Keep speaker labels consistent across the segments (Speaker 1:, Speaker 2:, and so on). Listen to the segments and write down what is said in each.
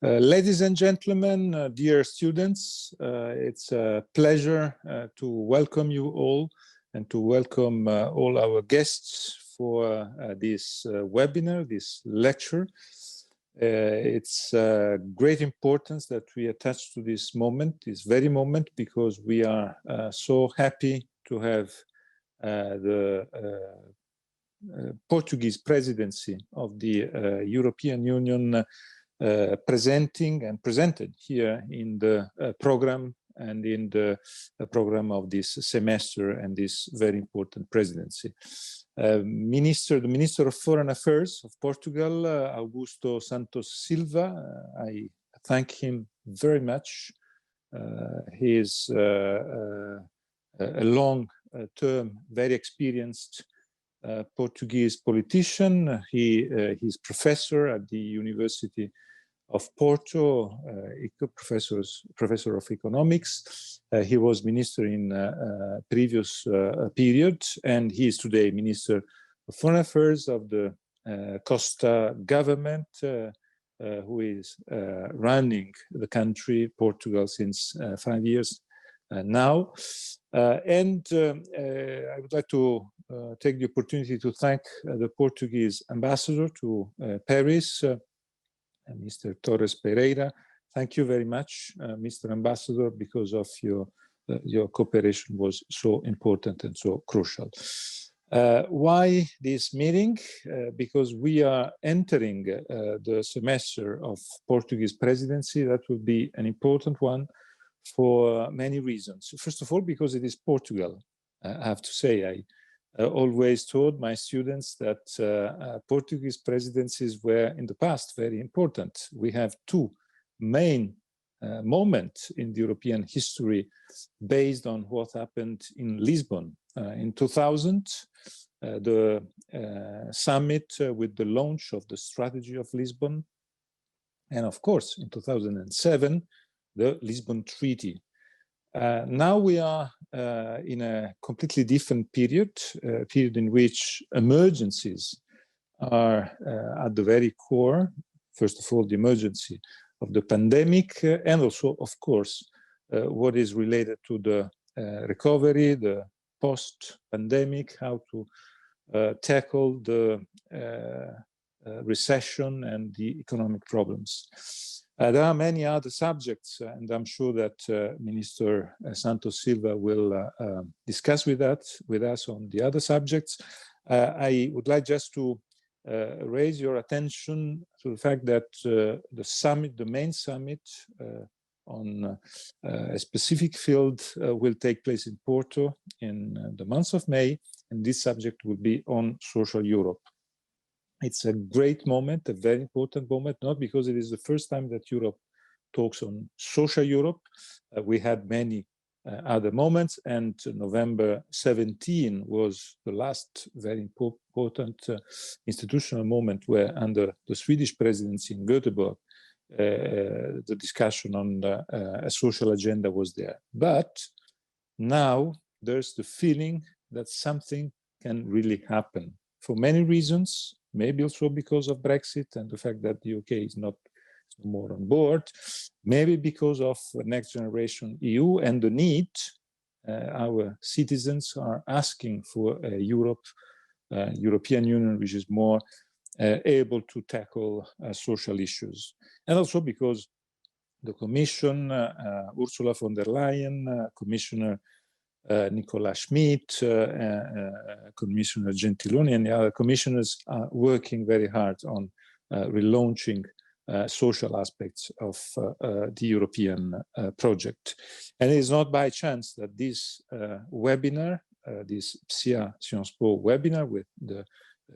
Speaker 1: Ladies and gentlemen, dear students, it's a pleasure to welcome you all and to welcome all our guests for this webinar, this lecture. It's great importance that we attach to this moment, this very moment, because we are so happy to have the Portuguese presidency of the European Union presented here in the program and in the program of this semester and this very important presidency. The Minister of Foreign Affairs of Portugal, Augusto Santos Silva, I thank him very much. He is a long-term, very experienced Portuguese politician. He's professor at the University of Porto, professor of economics. He was minister in previous period, and he is today Minister of Foreign Affairs of the Costa government, who is running the country, Portugal, since 5 years now. I would like to take the opportunity to thank the Portuguese ambassador to Paris, Mr. Torres Pereira. Thank you very much, Mr. Ambassador, because of your cooperation was so important and so crucial. Why this meeting? Because we are entering the semester of Portuguese presidency. That will be an important one for many reasons. First of all, because it is Portugal. I have to say, I always told my students that Portuguese presidencies were in the past very important. We have two main moments in the European history based on what happened in Lisbon. In 2000, the summit with the launch of the strategy of Lisbon. And of course, in 2007, the Lisbon Treaty. Now we are in a completely different period in which emergencies are at the very core. First of all, the emergency of the pandemic, and also, of course, what is related to the recovery, the post-pandemic, how to tackle the recession and the economic problems. There are many other subjects, and I'm sure that Minister Santos Silva will discuss with us on the other subjects. I would like just to raise your attention to the fact that the summit, the main summit on a specific field will take place in Porto in the month of May, and this subject will be on social Europe. It's a great moment, a very important moment, not because it is the first time that Europe talks on social Europe. We had many other moments, and November 17 was the last very important institutional moment where, under the Swedish presidency in Göteborg, the discussion on a social agenda was there. But now there's the feeling that something can really happen for many reasons. Maybe also because of Brexit and the fact that the UK is not more on board, maybe because of Next Generation EU and the need our citizens are asking for a European Union which is more able to tackle social issues. And also because the Commission, Ursula von der Leyen, Commissioner Nicola Schmid, Commissioner Gentiloni, and the other commissioners are working very hard on relaunching social aspects of the European project. And it is not by chance that this webinar, this PSIA Sciences Po webinar with the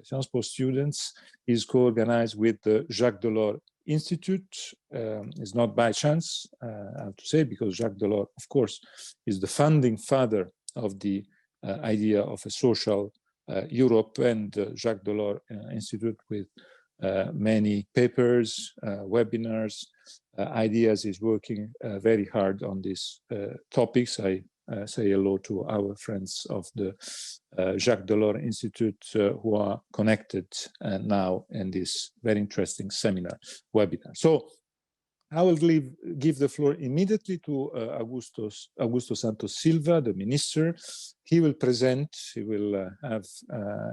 Speaker 1: Sciences Po students, is co-organized with the Jacques Delors Institute. Is not by chance, I have to say, because Jacques Delors, of course, is the founding father of the idea of a social Europe, and Jacques Delors Institute with many papers, webinars, ideas, is working very hard on these topics. I say hello to our friends of the Jacques Delors Institute who are connected now in this very interesting seminar webinar. So I will give the floor immediately to Augusto Santos Silva, the minister. He will present, he will have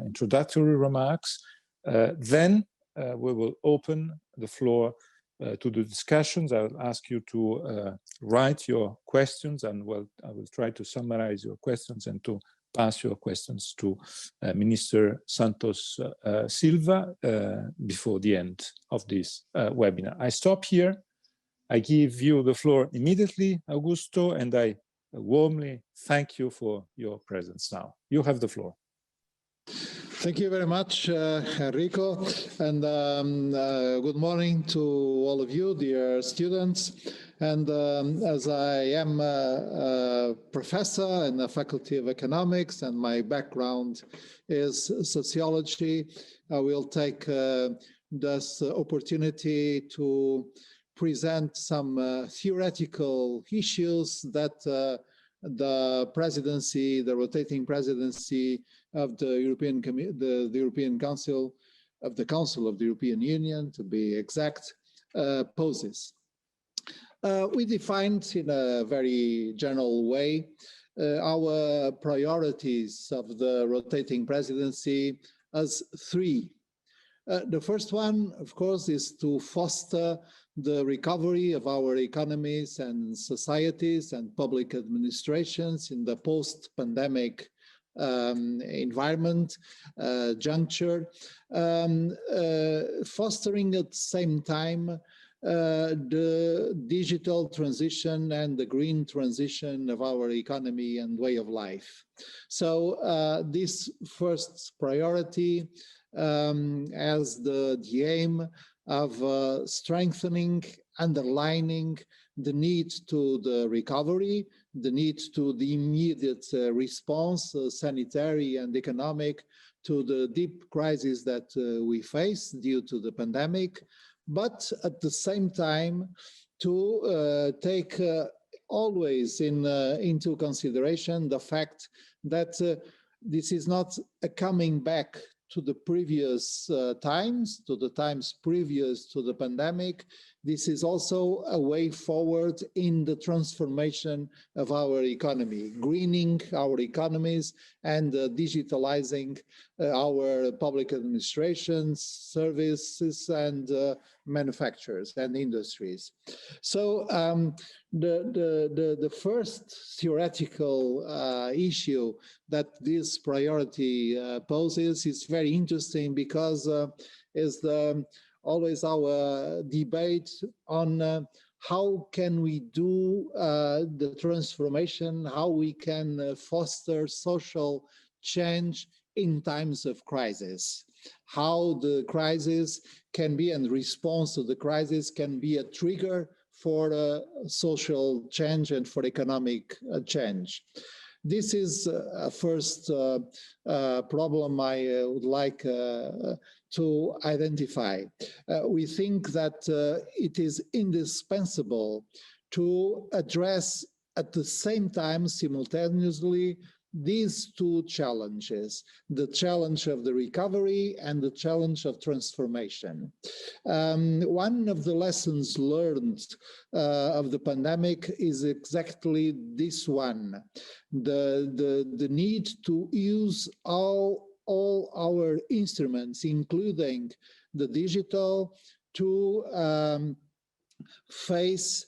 Speaker 1: introductory remarks. Then we will open the floor to the discussions. I will ask you to write your questions, and I will try to summarize your questions and to pass your questions to Minister Santos Silva before the end of this webinar. I stop here. I give you the floor immediately, Augusto, and I warmly thank you for your presence now. You have the floor.
Speaker 2: Thank you very much, Enrico, and good morning to all of you, dear students. And as I am a professor in the Faculty of Economics and my background is sociology, I will take this opportunity to present some theoretical issues that the presidency, the rotating presidency of the European Council, of the Council of the European Union, to be exact, poses. We defined in a very general way our priorities of the rotating presidency as three. The first one, of course, is to foster the recovery of our economies and societies and public administrations in the post-pandemic environment, juncture, fostering at the same time the digital transition and the green transition of our economy and way of life. So this first priority as the aim of strengthening, underlining the need to the recovery, the need to the immediate response, sanitary and economic, to the deep crisis that we face due to the pandemic, but at the same time to take always into consideration the fact that this is not a coming back to the previous times, to the times previous to the pandemic. This is also a way forward in the transformation of our economy, greening our economies and digitalizing our public administrations, services, and manufacturers and industries. So the first theoretical issue that this priority poses is very interesting because is always our debate on how can we do the transformation, how we can foster social change in times of crisis, how the crisis can be, and response to the crisis can be a trigger for social change and for economic change. This is a first problem I would like to identify. We think that it is indispensable to address at the same time, simultaneously, these two challenges, the challenge of the recovery and the challenge of transformation. One of the lessons learned of the pandemic is exactly this one, the need to use all our instruments, including the digital, to face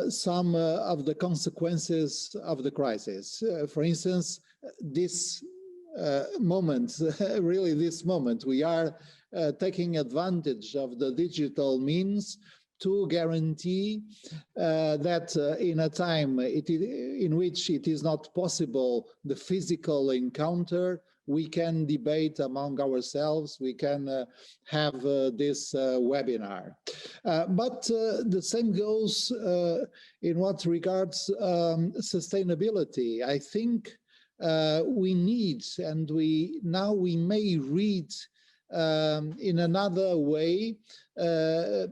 Speaker 2: some of the consequences of the crisis. For instance, this moment, really this moment, we are taking advantage of the digital means to guarantee that in a time in which it is not possible the physical encounter, we can debate among ourselves, we can have this webinar. But the same goes in what regards sustainability. I think we need, and we may read in another way, the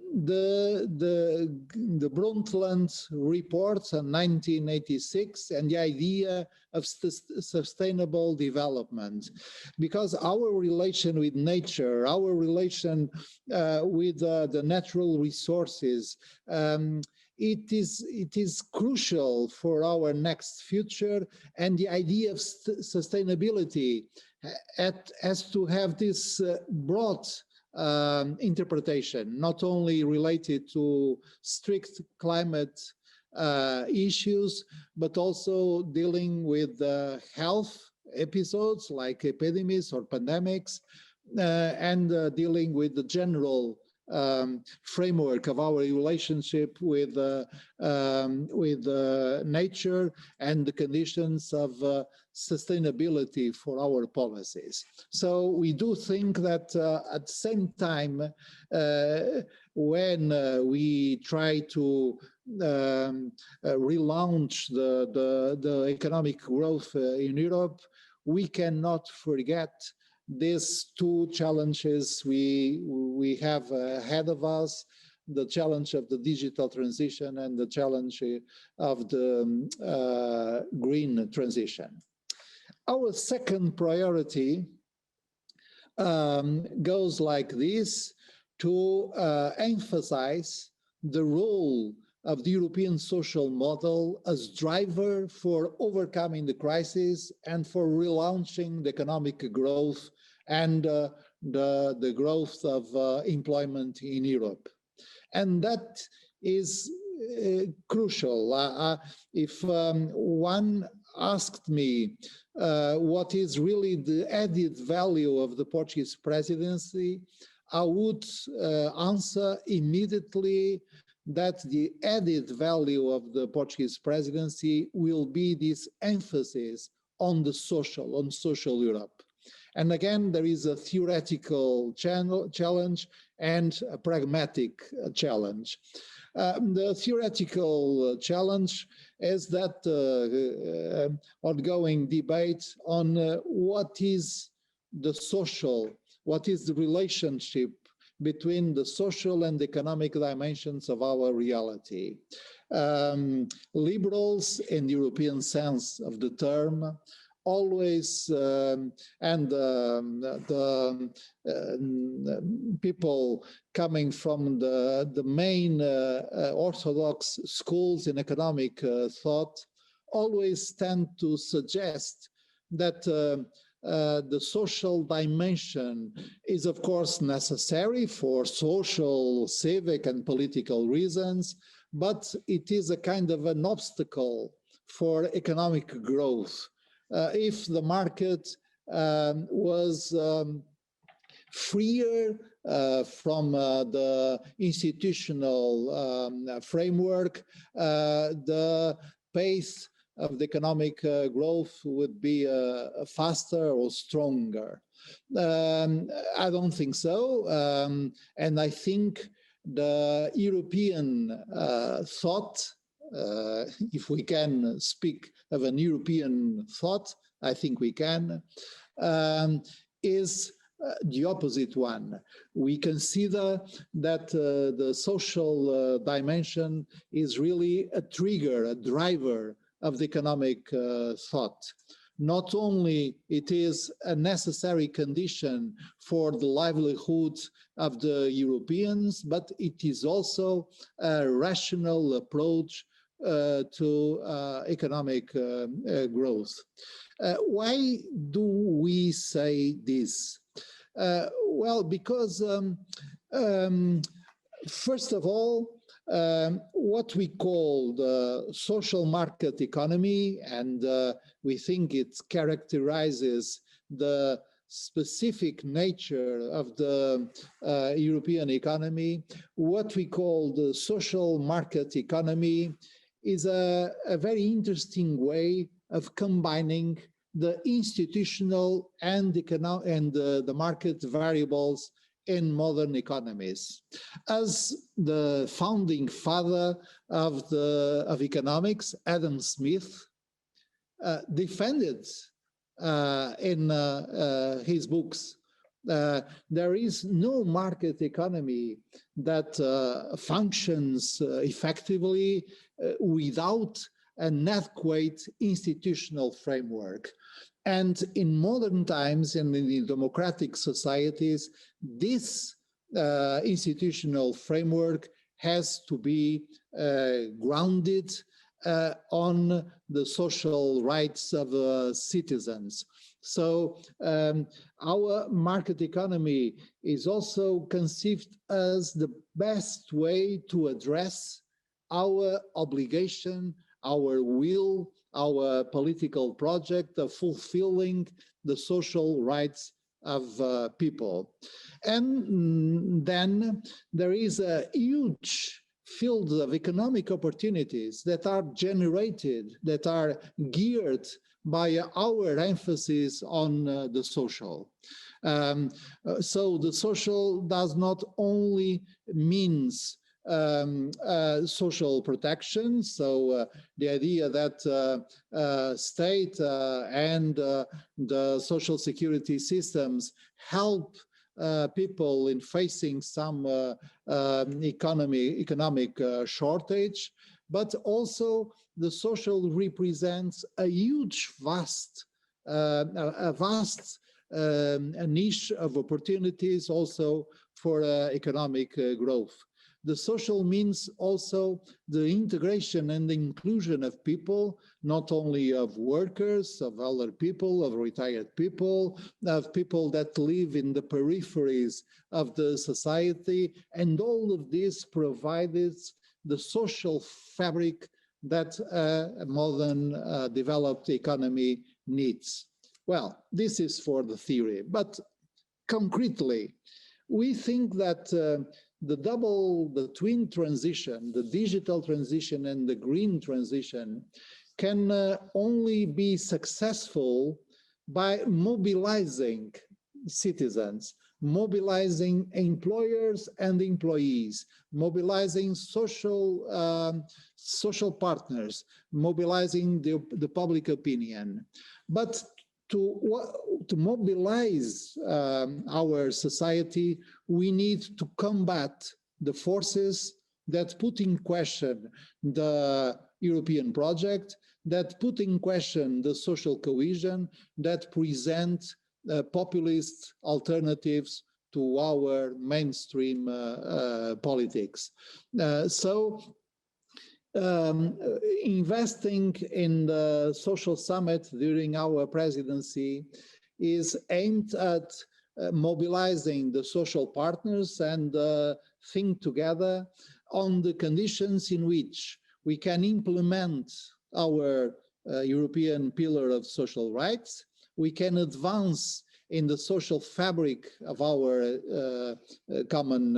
Speaker 2: Brundtland report in 1986 and the idea of sustainable development, because our relation with nature, our relation with the natural resources, it is crucial for our next future, and the idea of sustainability has to have this broad interpretation, not only related to strict climate issues, but also dealing with health episodes like epidemics or pandemics, and dealing with the general framework of our relationship with nature and the conditions of sustainability for our policies. So we do think that at the same time, when we try to relaunch the economic growth in Europe, we cannot forget these two challenges we have ahead of us: the challenge of the digital transition and the challenge of the green transition. Our second priority goes like this: to emphasize the role of the European social model as driver for overcoming the crisis and for relaunching the economic growth and the growth of employment in Europe. And that is crucial. If one asked me what is really the added value of the Portuguese presidency, I would answer immediately that the added value of the Portuguese presidency will be this emphasis on the social, on social Europe. And again, there is a theoretical challenge and a pragmatic challenge. The theoretical challenge is that ongoing debate on what is the social, what is the relationship between the social and economic dimensions of our reality. Liberals, in the European sense of the term, always, and the people coming from the main orthodox schools in economic thought, always tend to suggest that the social dimension is, of course, necessary for social, civic, and political reasons, but it is a kind of an obstacle for economic growth. If the market was freer from the institutional framework, the pace of the economic growth would be faster or stronger. I don't think so. And I think the European thought, if we can speak of an European thought, I think we can, is the opposite one. We consider that the social dimension is really a trigger, a driver of the economic thought. Not only it is a necessary condition for the livelihood of the Europeans, but it is also a rational approach to economic growth. Why do we say this? Well, because first of all, what we call the social market economy, and we think it characterizes the specific nature of the European economy, what we call the social market economy is a very interesting way of combining the institutional and the market variables in modern economies. As the founding father of economics, Adam Smith, defended in his books There is no market economy that functions effectively without an adequate institutional framework. And in modern times and in democratic societies, this institutional framework has to be grounded on the social rights of citizens. So our market economy is also conceived as the best way to address our obligation, our will, our political project of fulfilling the social rights of people. And then there is a huge field of economic opportunities that are generated, that are geared by our emphasis on the social. So the social does not only means social protection. So the idea that state and the social security systems help people in facing some economic shortage, but also the social represents a huge, vast a niche of opportunities also for economic growth. The social means also the integration and the inclusion of people, not only of workers, of elder people, of retired people, of people that live in the peripheries of the society, and all of this provides the social fabric that a modern developed economy needs. Well, this is for the theory, but concretely, we think that the twin transition, the digital transition and the green transition, can only be successful by mobilizing citizens, mobilizing employers and employees, mobilizing social partners, mobilizing the public opinion. But to mobilize our society, we need to combat the forces that put in question the European project, that put in question the social cohesion, that present populist alternatives to our mainstream politics. Investing in the social summit during our presidency is aimed at mobilizing the social partners and think together on the conditions in which we can implement our European pillar of social rights, we can advance in the social fabric of our common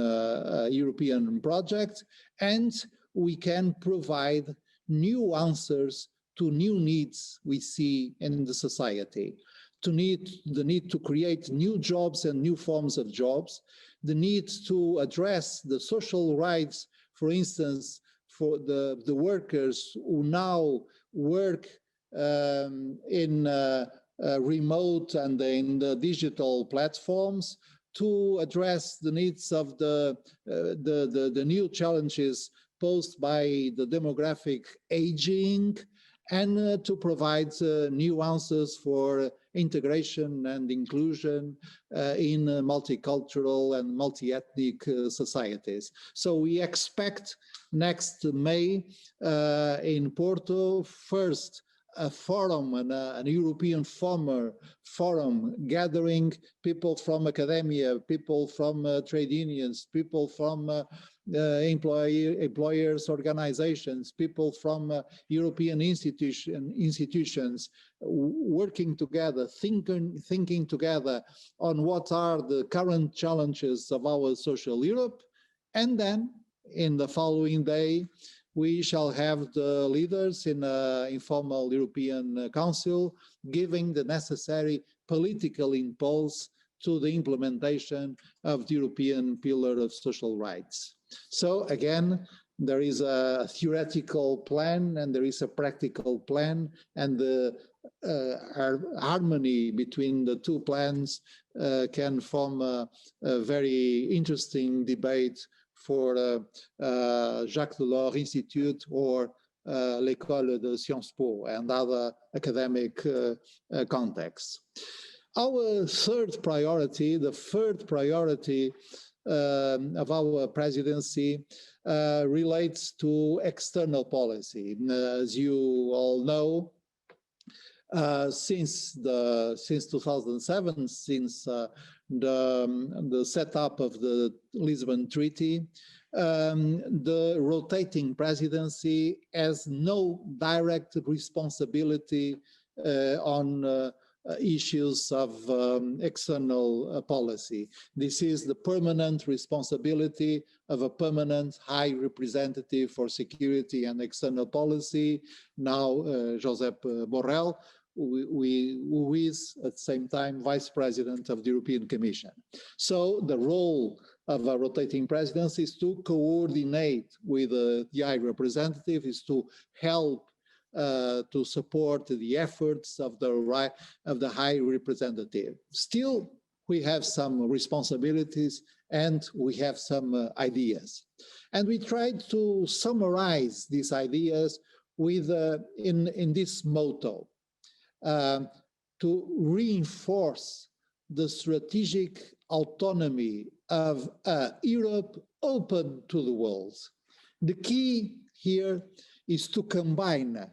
Speaker 2: European project, and we can provide new answers to new needs we see in the society. The need to create new jobs and new forms of jobs, the need to address the social rights, for instance, for the workers who now work in remote and in the digital platforms, to address the needs of the new challenges posed by the demographic aging, and to provide new answers for integration and inclusion in multicultural and multi-ethnic societies. So we expect next May in Porto, first a forum, an European forum gathering people from academia, people from trade unions, people from employers organizations, people from European institutions working together, thinking together on what are the current challenges of our social Europe. And then in the following day, we shall have the leaders in an informal European Council giving the necessary political impulse to the implementation of the European Pillar of Social Rights. So again, There is a theoretical plan and there is a practical plan, and the harmony between the two plans can form a very interesting debate for Jacques Delors Institute or l'École de Sciences Po and other academic contexts. Our third priority, the third priority of our presidency relates to external policy. As you all know, since 2007, since the setup of the Lisbon Treaty, the rotating presidency has no direct responsibility on issues of external policy. This is the permanent responsibility of a permanent high representative for security and external policy, now Josep Borrell, who is at the same time Vice President of the European Commission. So the role of a rotating presidency is to coordinate with the High Representative, is to help to support the efforts of the High Representative. Still, we have some responsibilities and we have some ideas. And we tried to summarize these ideas with in this motto, to reinforce the strategic autonomy of Europe open to the world. The key here is to combine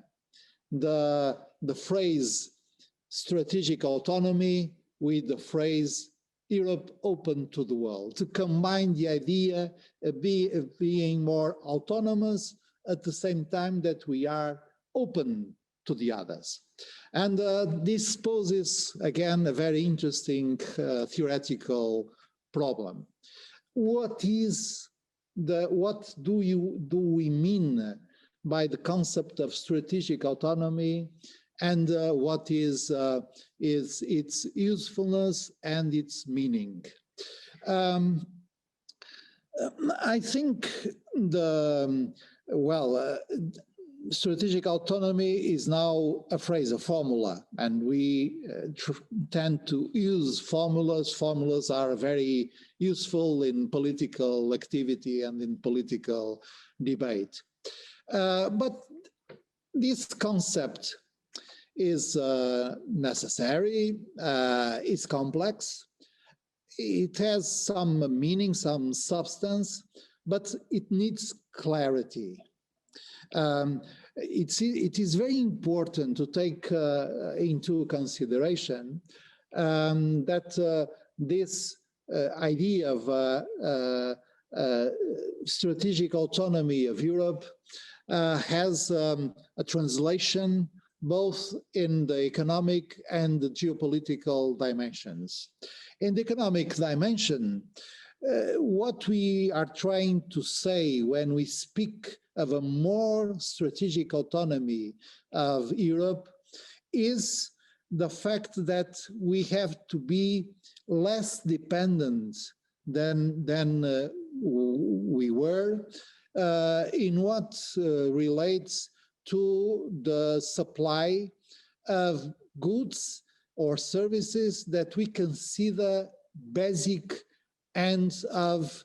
Speaker 2: the phrase strategic autonomy with the phrase Europe open to the world, to combine the idea of being more autonomous at the same time that we are open to the others. And this poses, again, a very interesting theoretical problem. What do we mean by the concept of strategic autonomy, and what is its usefulness and its meaning? I think strategic autonomy is now a phrase, a formula, and we tend to use formulas. Formulas are very useful in political activity and in political debate. But this concept is necessary, it's complex, it has some meaning, some substance, but it needs clarity. It is very important to take into consideration that this idea of strategic autonomy of Europe has a translation both in the economic and the geopolitical dimensions. In the economic dimension, what we are trying to say when we speak of a more strategic autonomy of Europe is the fact that we have to be less dependent than we were in what relates to the supply of goods or services that we consider basic and of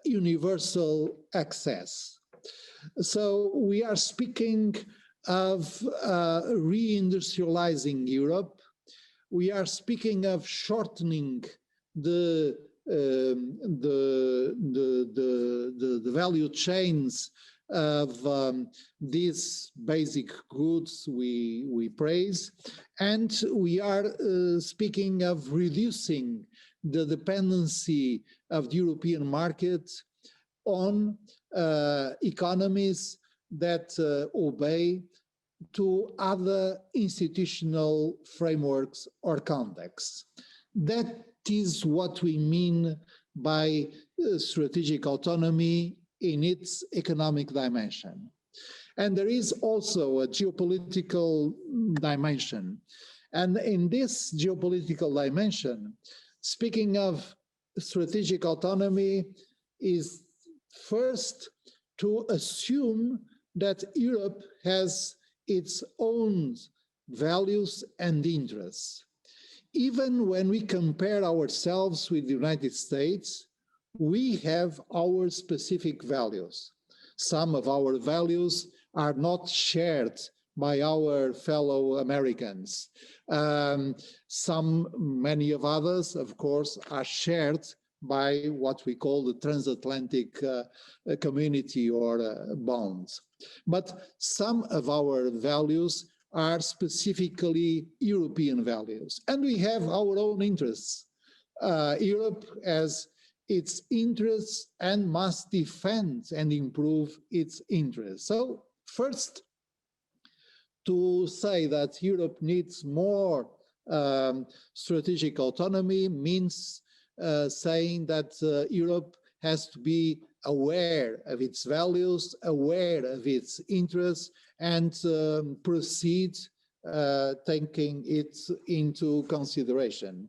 Speaker 2: universal access. So we are speaking of reindustrializing Europe. We are speaking of shortening the value chains of these basic goods we praise, and we are speaking of reducing the dependency of the European market on economies that obey to other institutional frameworks or contexts. That is what we mean by strategic autonomy in its economic dimension. And there is also a geopolitical dimension. And in this geopolitical dimension, speaking of strategic autonomy is first to assume that Europe has its own values and interests. Even when we compare ourselves with the United States, we have our specific values. Some of our values are not shared by our fellow Americans. Many of others, of course, are shared by what we call the transatlantic community or bonds. But some of our values are specifically European values, and we have our own interests. Europe has its interests and must defend and improve its interests. So first, to say that Europe needs more strategic autonomy means saying that Europe has to be aware of its values, aware of its interests, and proceed taking it into consideration.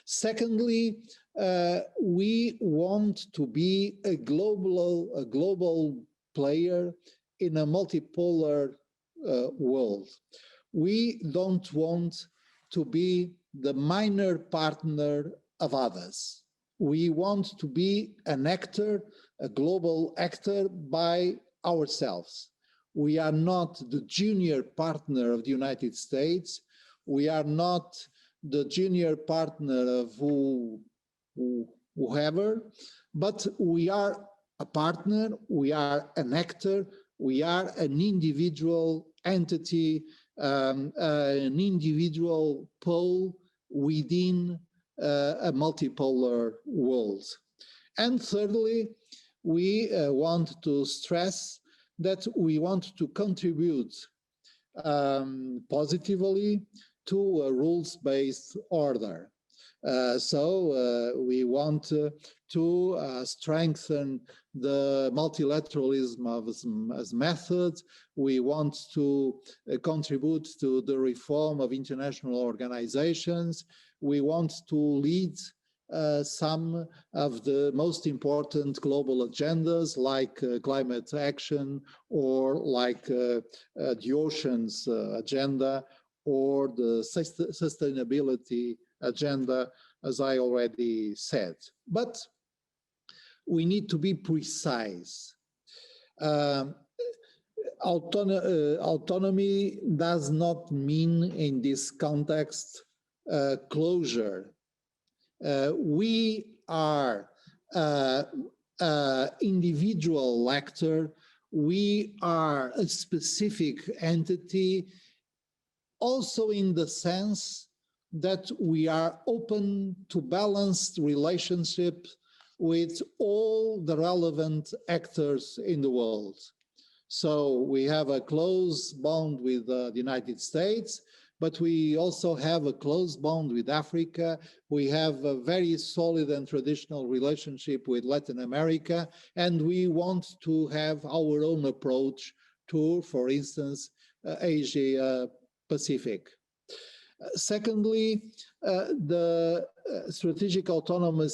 Speaker 2: Secondly, we want to be a global player in a multipolar world. We don't want to be the minor partner of others. We want to be an actor, a global actor by ourselves. We are not the junior partner of the United States. We are not the junior partner of whoever, but we are a partner, we are an actor, we are an individual entity, an individual pole within a multipolar world. And thirdly, we want to stress that we want to contribute positively to a rules-based order. So we want to strengthen the multilateralism as method. We want to contribute to the reform of international organizations. We want to lead some of the most important global agendas like climate action or like the oceans agenda or the sustainability agenda, as I already said. But we need to be precise. Autonomy does not mean in this context closure. We are individual actor. We are a specific entity, also in the sense that we are open to balanced relationship with all the relevant actors in the world. So we have a close bond with the United States, but we also have a close bond with Africa. We have a very solid and traditional relationship with Latin America, and we want to have our own approach to, for instance, Asia Pacific. Secondly, the strategic autonomy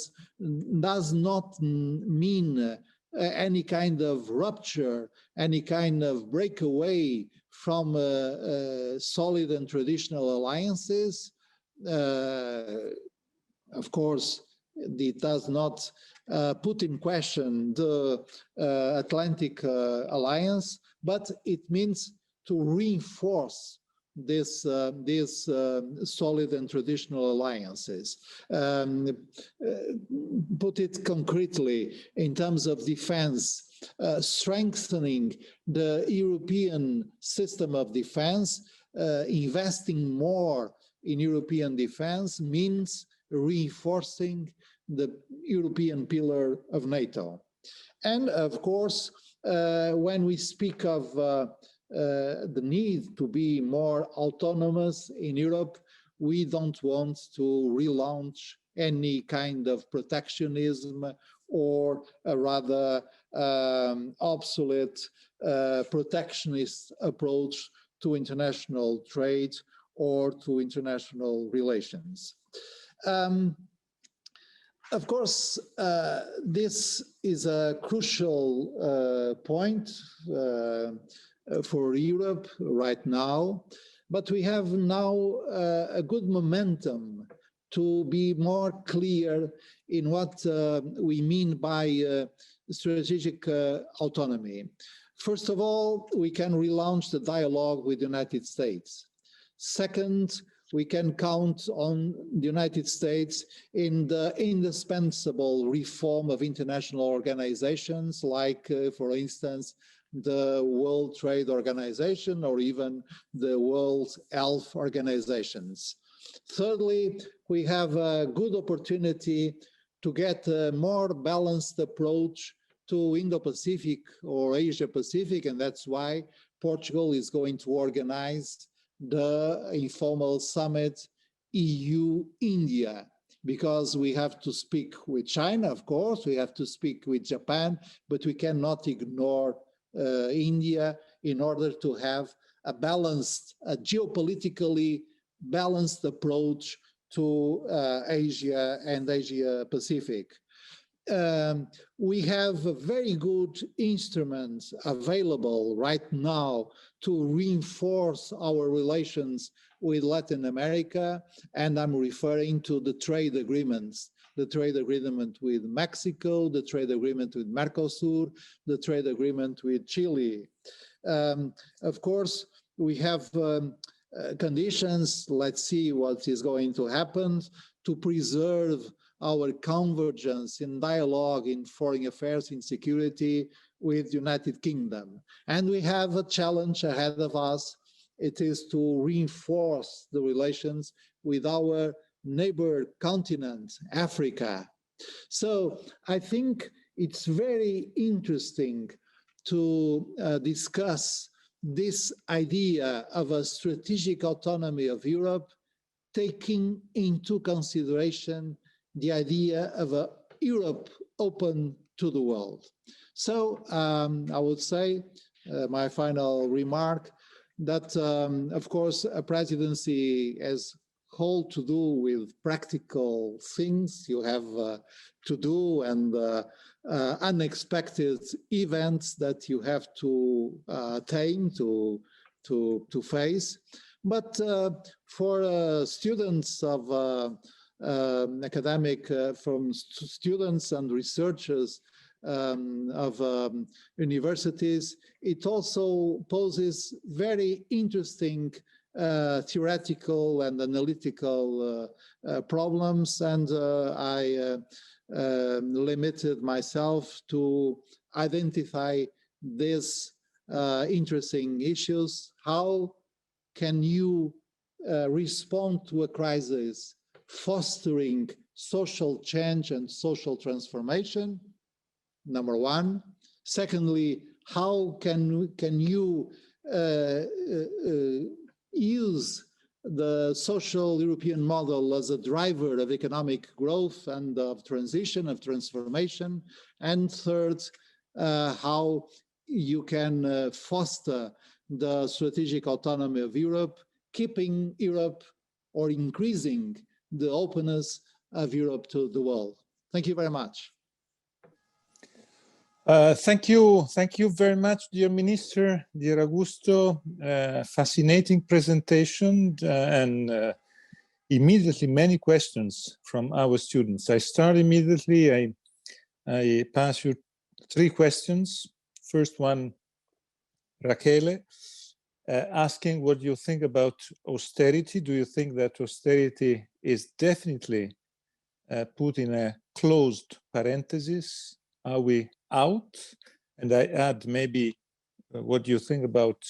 Speaker 2: does not mean any kind of rupture, any kind of breakaway from solid and traditional alliances. Of course, it does not put in question the Atlantic Alliance, but it means to reinforce this solid and traditional alliances. Put it concretely, in terms of defense, strengthening the European system of defense, investing more in European defense means reinforcing the European pillar of NATO. And of course, when we speak of the need to be more autonomous in Europe, we don't want to relaunch any kind of protectionism or a rather obsolete protectionist approach to international trade or to international relations. Of course, this is a crucial point for Europe right now, but we have now a good momentum to be more clear in what we mean by strategic autonomy. First of all, we can relaunch the dialogue with the United States. Second, we can count on the United States in the indispensable reform of international organizations, like, for instance, the World Trade Organization or even the World Health Organizations. Thirdly, we have a good opportunity to get a more balanced approach to Indo-Pacific or Asia-Pacific, and that's why Portugal is going to organize the informal summit EU-India, because we have to speak with China, of course, we have to speak with Japan, but we cannot ignore India in order to have a balanced, a geopolitically balanced approach to Asia and Asia-Pacific. We have very good instruments available right now to reinforce our relations with Latin America, and I'm referring to the trade agreements, the trade agreement with Mexico, the trade agreement with Mercosur, the trade agreement with Chile. Of course, we have conditions, let's see what is going to happen, to preserve our convergence in dialogue in foreign affairs, in security with the United Kingdom. And we have a challenge ahead of us. It is to reinforce the relations with our neighbor continent, Africa. So I think it's very interesting to discuss this idea of a strategic autonomy of Europe, taking into consideration the idea of a Europe open to the world. So I would say, my final remark, that of course a presidency has whole to do with practical things you have to do, and unexpected events that you have to attain to face. But for students of academic, from students and researchers of universities, it also poses very interesting theoretical and analytical problems, and I limited myself to identify these interesting issues. How can you respond to a crisis fostering social change and social transformation? Number one. Secondly, how can you use the social European model as a driver of economic growth and of transition, of transformation? And third, how you can foster the strategic autonomy of Europe, keeping Europe or increasing the openness of Europe to the world. Thank you very much.
Speaker 1: Thank you very much, dear Minister, dear Augusto. Fascinating presentation, and immediately many questions from our students. I start immediately. I pass you 3 questions. First one, Rachele, asking what you think about austerity. Do you think that austerity is definitely put in a closed parenthesis? Are we out? And I add maybe what you think about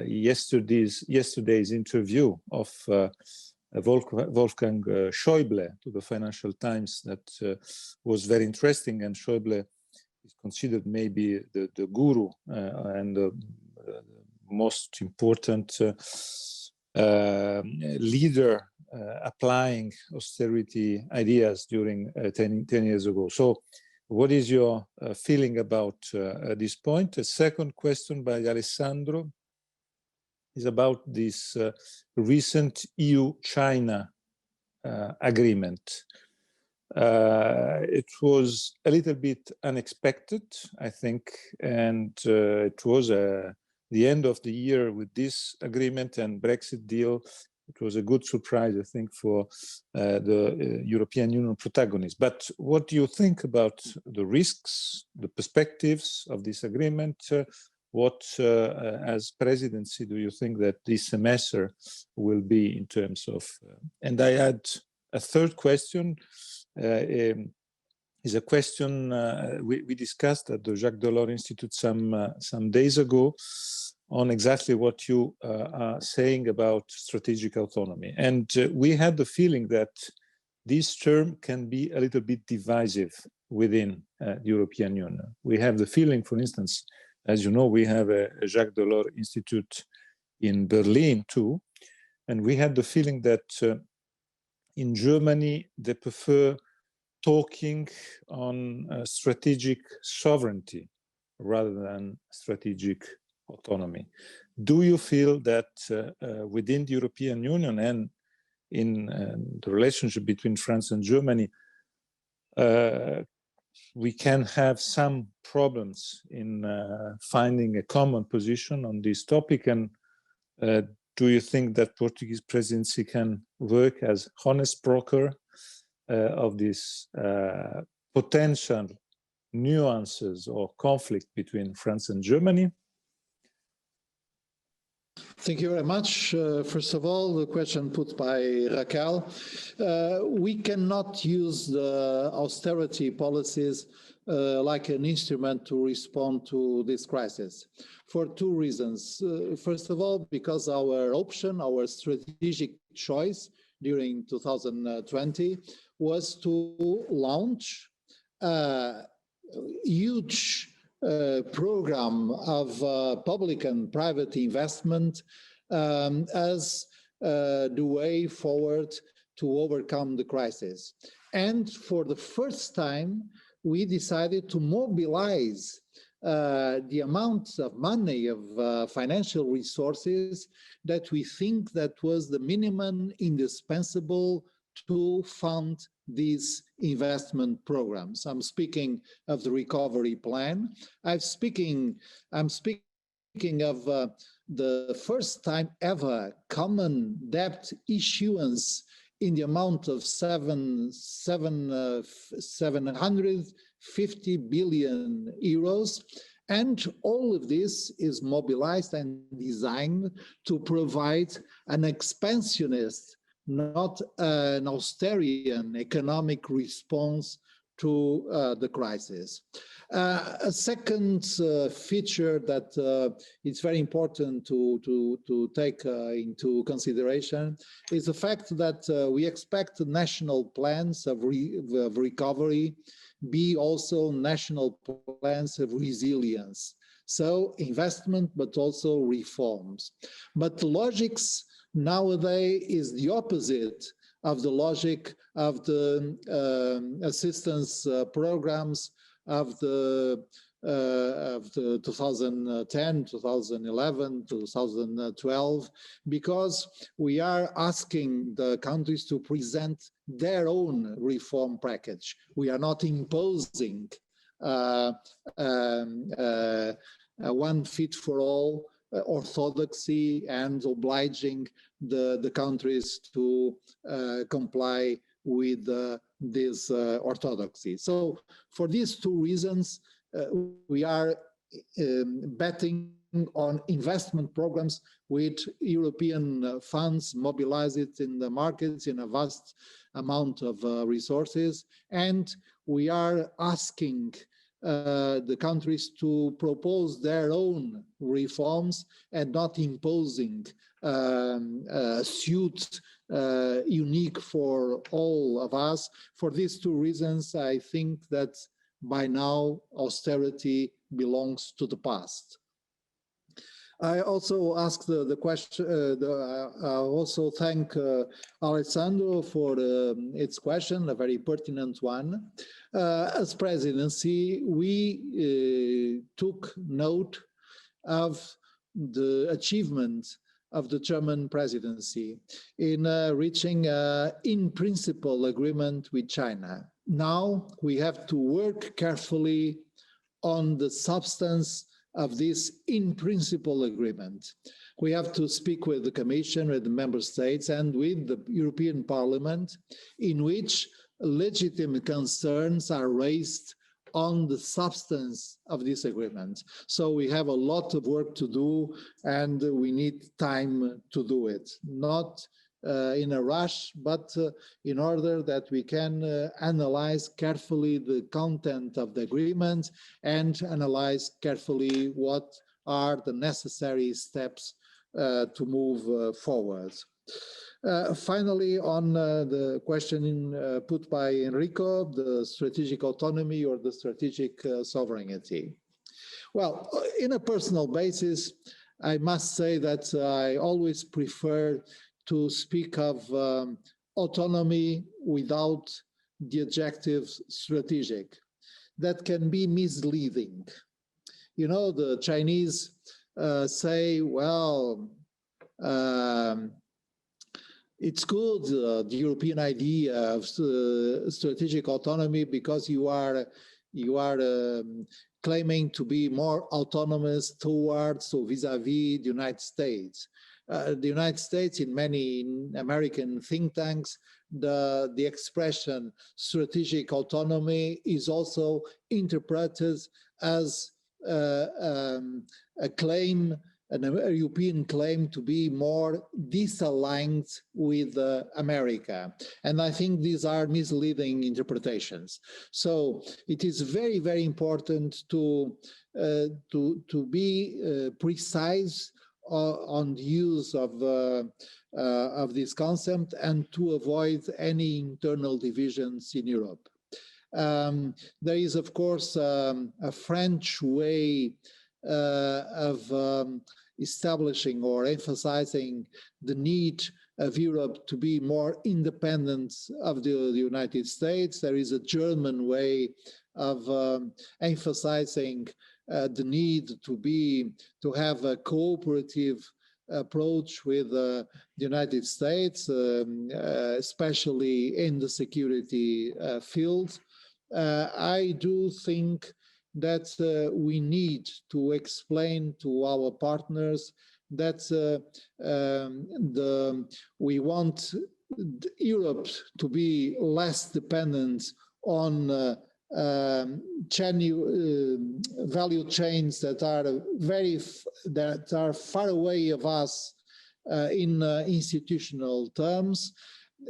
Speaker 1: yesterday's interview of Wolfgang Schäuble to the Financial Times, that was very interesting, and Schäuble is considered maybe the guru and the most important leader applying austerity ideas during 10 years ago. So what is your feeling about this point? A second question by Alessandro is about this recent EU-China agreement. It was a little bit unexpected, I think, and it was the end of the year with this agreement and Brexit deal. It was a good surprise, I think, for the European Union protagonists. But what do you think about the risks, the perspectives of this agreement? What, as presidency, do you think that this semester will be in terms of? And I had a third question. Is a question we discussed at the Jacques Delors Institute some days ago on exactly what you are saying about strategic autonomy. And we had the feeling that this term can be a little bit divisive within the European Union. We have the feeling, for instance, as you know, we have a Jacques Delors Institute in Berlin too, and we had the feeling that in Germany, they prefer talking on strategic sovereignty rather than strategic autonomy. Do you feel that within the European Union and in the relationship between France and Germany, we can have some problems in finding a common position on this topic? And do you think that Portuguese presidency can work as honest broker of these potential nuances or conflict between France and Germany?
Speaker 2: Thank you very much. First of all, the question put by Raquel. We cannot use the austerity policies like an instrument to respond to this crisis for two reasons. First of all, because our option, our strategic choice during 2020 was to launch a huge program of public and private investment as the way forward to overcome the crisis. And for the first time, we decided to mobilize the amount of money, of financial resources that we think that was the minimum indispensable to fund these investment programs. I'm speaking of the recovery plan. I'm speaking of the first time ever common debt issuance in the amount of 750 billion euros. And all of this is mobilized and designed to provide an expansionist, not an austerian economic response to the crisis. A second feature that it's very important to take into consideration is the fact that we expect national plans of recovery be also national plans of resilience. So investment, but also reforms. But the logics nowadays is the opposite of the logic of the assistance programs of the 2010, 2011, 2012, because we are asking the countries to present their own reform package. We are not imposing one fit for all orthodoxy and obliging the countries to comply with this orthodoxy. So for these two reasons, we are betting on investment programs with European funds mobilized in the markets in a vast amount of resources. And we are asking the countries to propose their own reforms and not imposing a suit unique for all of us. For these two reasons, I think that by now austerity belongs to the past. I also asked the question, I also thank Alessandro for its question, a very pertinent one. As presidency, we took note of the achievement of the German presidency in reaching an in-principle agreement with China. now we have to work carefully on the substance of this in-principle agreement. We have to speak with the Commission, with the Member States, and with the European Parliament, in which legitimate concerns are raised on the substance of this agreement. So we have a lot of work to do, and we need time to do it. Not in a rush, but in order that we can analyze carefully the content of the agreement and analyze carefully what are the necessary steps to move forward. Finally, on the question put by Enrico, the strategic autonomy or the strategic sovereignty. Well, in a personal basis, I must say that I always prefer to speak of autonomy without the adjective strategic. That can be misleading. You know, the Chinese say, well, it's good, the European idea of strategic autonomy, because you are claiming to be more autonomous towards or vis-a-vis the United States. The United States, in many American think tanks, the expression strategic autonomy is also interpreted as a claim, a European claim to be more disaligned with America. And I think these are misleading interpretations. So it is very, very important to be precise on the use of this concept and to avoid any internal divisions in Europe. There is, of course, a French way of establishing or emphasizing the need of Europe to be more independent of the United States. There is a German way of emphasizing the need to have a cooperative approach with the United States, especially in the security field. I do think that we need to explain to our partners that we want Europe to be less dependent on value chains that are far away of us in institutional terms.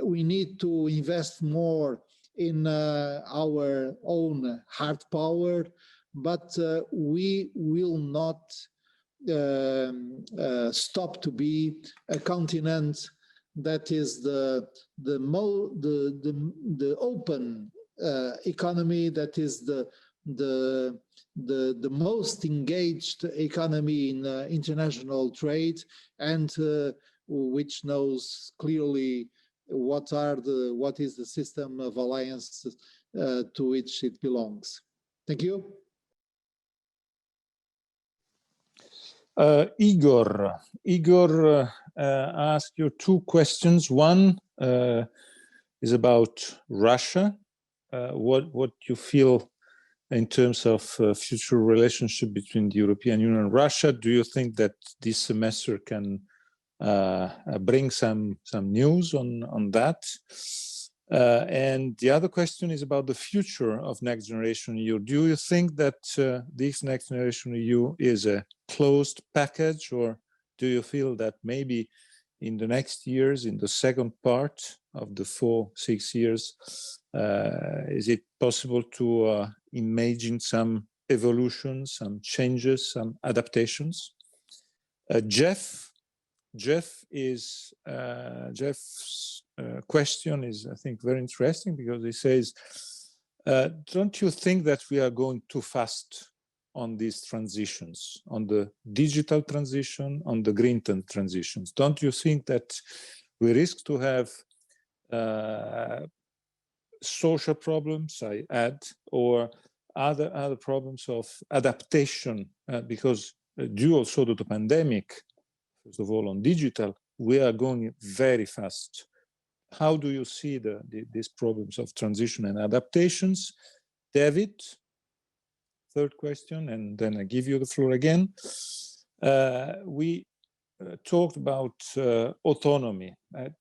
Speaker 2: We need to invest more in our own hard power, but we will not stop to be a continent that is the open economy, that is the most engaged economy in international trade, and which knows clearly what is the system of alliances to which it belongs. Thank you.
Speaker 1: Igor asked you two questions. One is about Russia. What you feel in terms of future relationship between the European Union and Russia? Do you think that this semester can bring some news on that? And the other question is about the future of Next Generation EU. Do you think that this Next Generation EU is a closed package, or do you feel that maybe in the next years, in the second part of the 4-6 years, is it possible to imagine some evolution, some changes, some adaptations? Jeff's question is, I think, very interesting, because he says, don't you think that we are going too fast on these transitions, on the digital transition, on the green transitions? Don't you think that we risk to have social problems, I add, or other problems of adaptation, because due also to the pandemic, first of all on digital, we are going very fast how do you see these problems of transition and adaptations? David, third question, and then I give you the floor again. We talked about autonomy.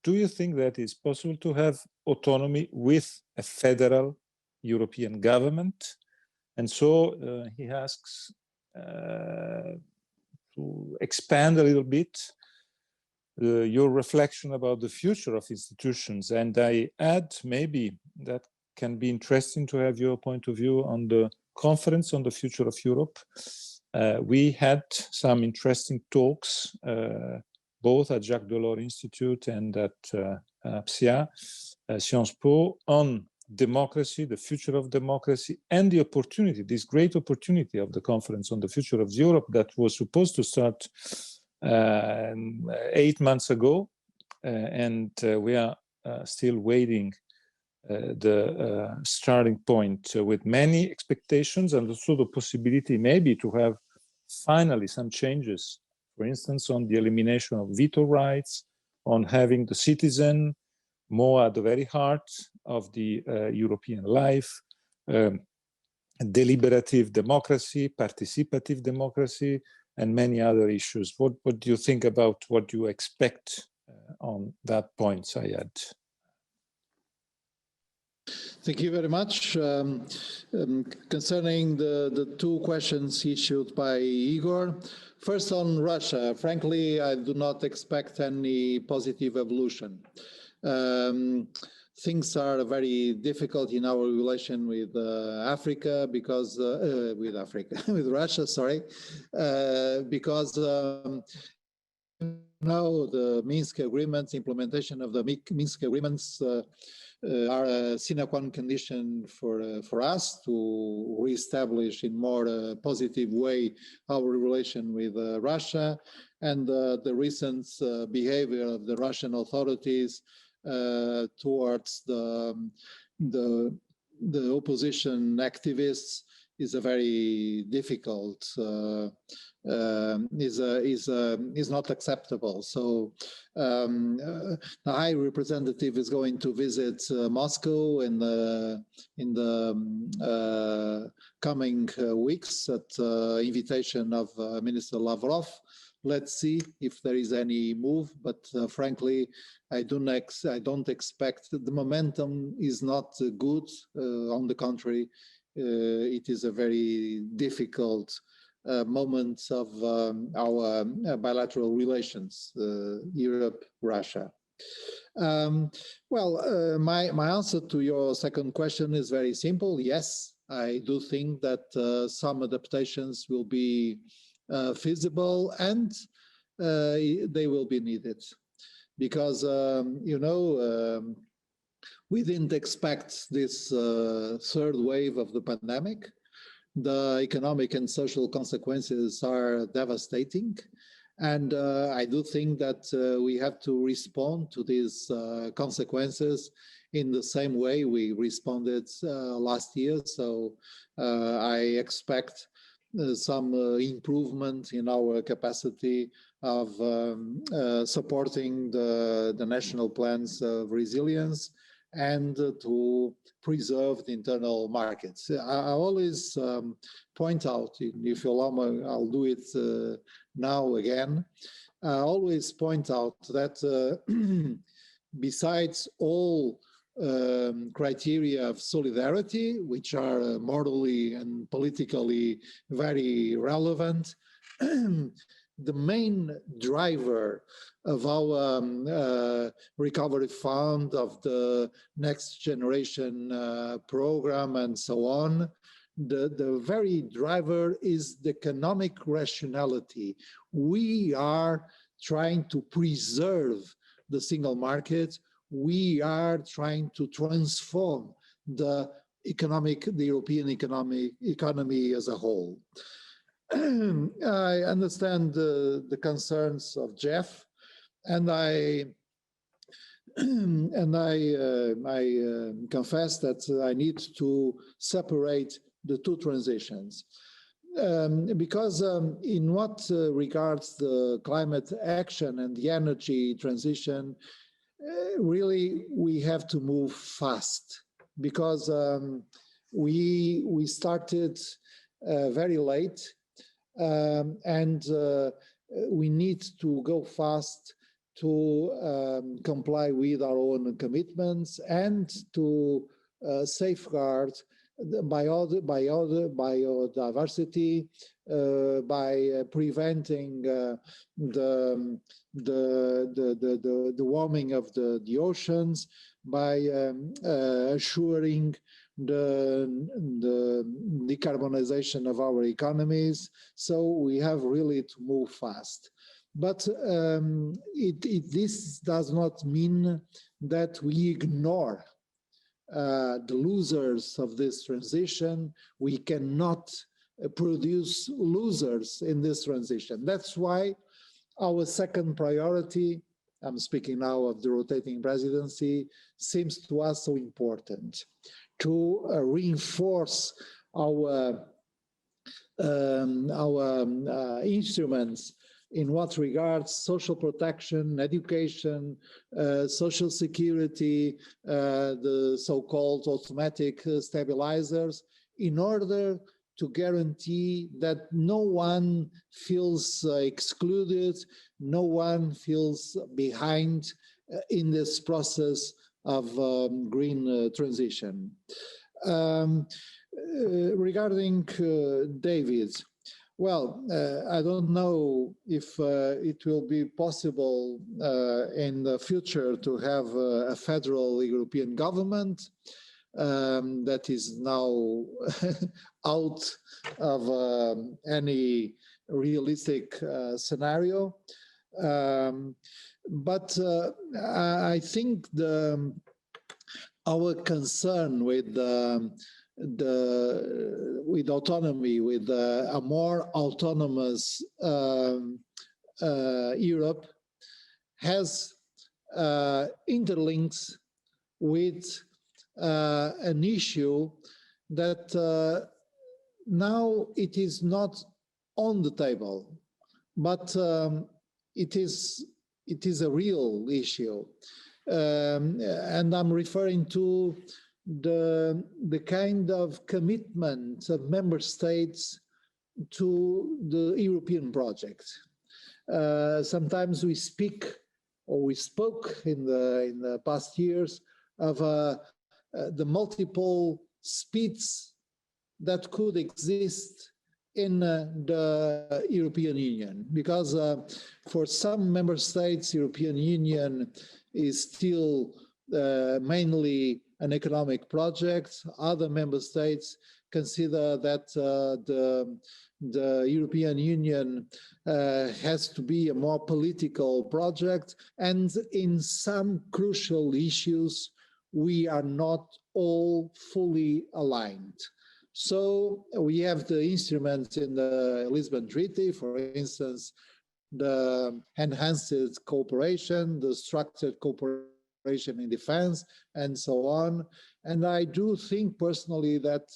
Speaker 1: Do you think that it's possible to have autonomy with a federal European government? And so he asks to expand a little bit your reflection about the future of institutions. And I add, maybe that can be interesting to have your point of view on the conference on the future of Europe. We had some interesting talks, both at Jacques Delors Institute and at PSIA, Sciences Po, on democracy, the future of democracy, and the opportunity, this great opportunity of the conference on the future of Europe that was supposed to start 8 months ago, and we are still waiting the starting point with many expectations, and also the possibility maybe to have finally some changes, for instance, on the elimination of veto rights, on having the citizen more at the very heart of the European life, deliberative democracy, participative democracy, and many other issues. What do you think about what you expect on that point, Syed?
Speaker 2: Thank you very much. Concerning the two questions issued by Igor, first on Russia, frankly, I do not expect any positive evolution. Things are very difficult in our relation with Africa because with Russia, sorry, because the Minsk agreements, implementation of the Minsk agreements are a sine qua non condition for us to reestablish in more positive way our relation with Russia, and the recent behavior of the Russian authorities towards the opposition activists is a very difficult, is not acceptable. So the High Representative is going to visit Moscow in the coming weeks at invitation of Minister Lavrov. Let's see if there is any move, but frankly, I don't expect. The momentum is not good. On the contrary, it is a very difficult moment of our bilateral relations, Europe-Russia. My answer to your second question is very simple. Yes, I do think that some adaptations will be feasible, and they will be needed, because we didn't expect this third wave of the pandemic. The economic and social consequences are devastating, and I do think that we have to respond to these consequences in the same way we responded last year. So I expect some improvement in our capacity of supporting the national plans of resilience and to preserve the internal markets. I always point out, if you allow me, I'll do it now again. I always point out that besides all criteria of solidarity, which are morally and politically very relevant, the main driver of our recovery fund, of the Next Generation program, and so on, the very driver is the economic rationality. We are trying to preserve the single market. We are trying to transform the European economy as a whole. I understand the concerns of Jeff, and I confess that I need to separate the two transitions, because in what regards the climate action and the energy transition, really we have to move fast, because we started very late, and we need to go fast to comply with our own commitments and to safeguard the biodiversity by preventing the warming of the oceans, by assuring the decarbonization of our economies. So we have really to move fast. But this does not mean that we ignore the losers of this transition. We cannot produce losers in this transition. That's why our second priority, I'm speaking now of the rotating presidency, seems to us so important, to reinforce our instruments in what regards social protection, education, social security, the so-called automatic stabilizers, in order to guarantee that no one feels excluded, no one feels behind in this process of green transition. Regarding David, well, I don't know if it will be possible in the future to have a federal European government that is now out of any realistic scenario. But I think our concern with autonomy, with a more autonomous Europe, has interlinks with an issue that now it is not on the table, but it is a real issue, and I'm referring to the kind of commitment of member states to the European project. Sometimes we speak, or we spoke in the past years, of the multiple speeds that could exist in the European Union, because for some member states, European Union is still mainly an economic project. Other member states consider that the European Union has to be a more political project, and in some crucial issues, we are not all fully aligned. So we have the instruments in the Lisbon Treaty, for instance, the enhanced cooperation, the structured cooperation in defense, and so on. And I do think personally that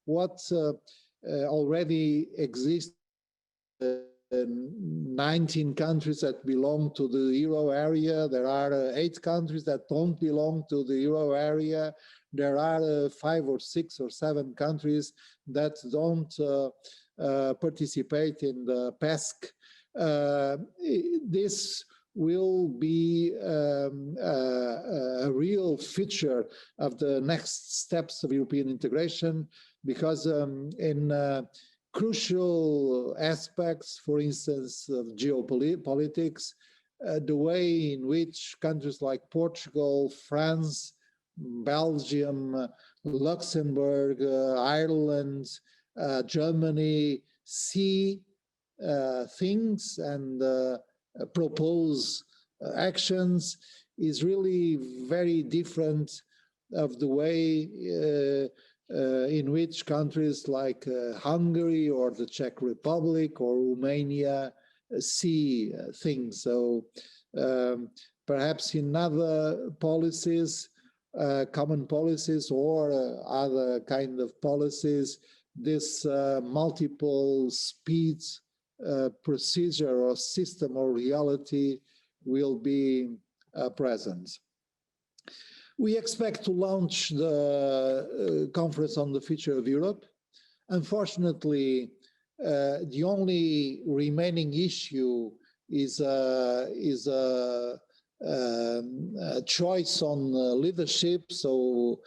Speaker 2: what already exists in 19 countries that belong to the euro area, there are 8 countries that don't belong to the euro area, there are 5 or 6 or 7 countries that don't participate in the PESC. This will be a real feature of the next steps of European integration, because in crucial aspects, for instance, of geopolitics, the way in which countries like Portugal, France, Belgium, Luxembourg, Ireland, Germany see things and propose actions is really very different of the way in which countries like Hungary or the Czech Republic or Romania see things. So perhaps in other policies, common policies or other kind of policies, this multiple speeds procedure or system or reality will be present. We expect to launch the conference on the future of Europe. Unfortunately, the only remaining issue is a choice on leadership, so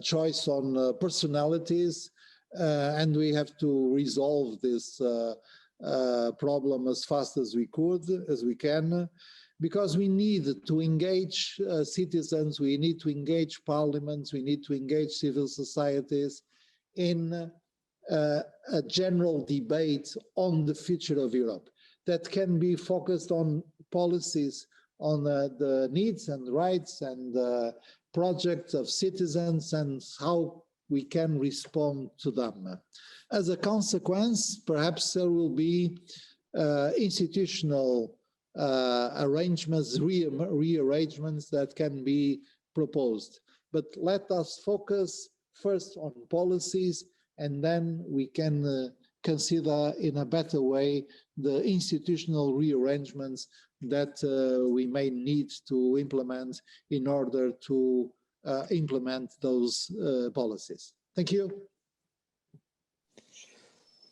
Speaker 2: choice on personalities, and we have to resolve this problem as fast as we can, because we need to engage citizens, we need to engage parliaments, we need to engage civil societies in a general debate on the future of Europe that can be focused on policies, on the needs and rights and projects of citizens and how we can respond to them. As a consequence, perhaps there will be institutional arrangements, rearrangements that can be proposed. But let us focus first on policies, and then we can consider in a better way the institutional rearrangements that we may need to implement in order to implement those policies. Thank you.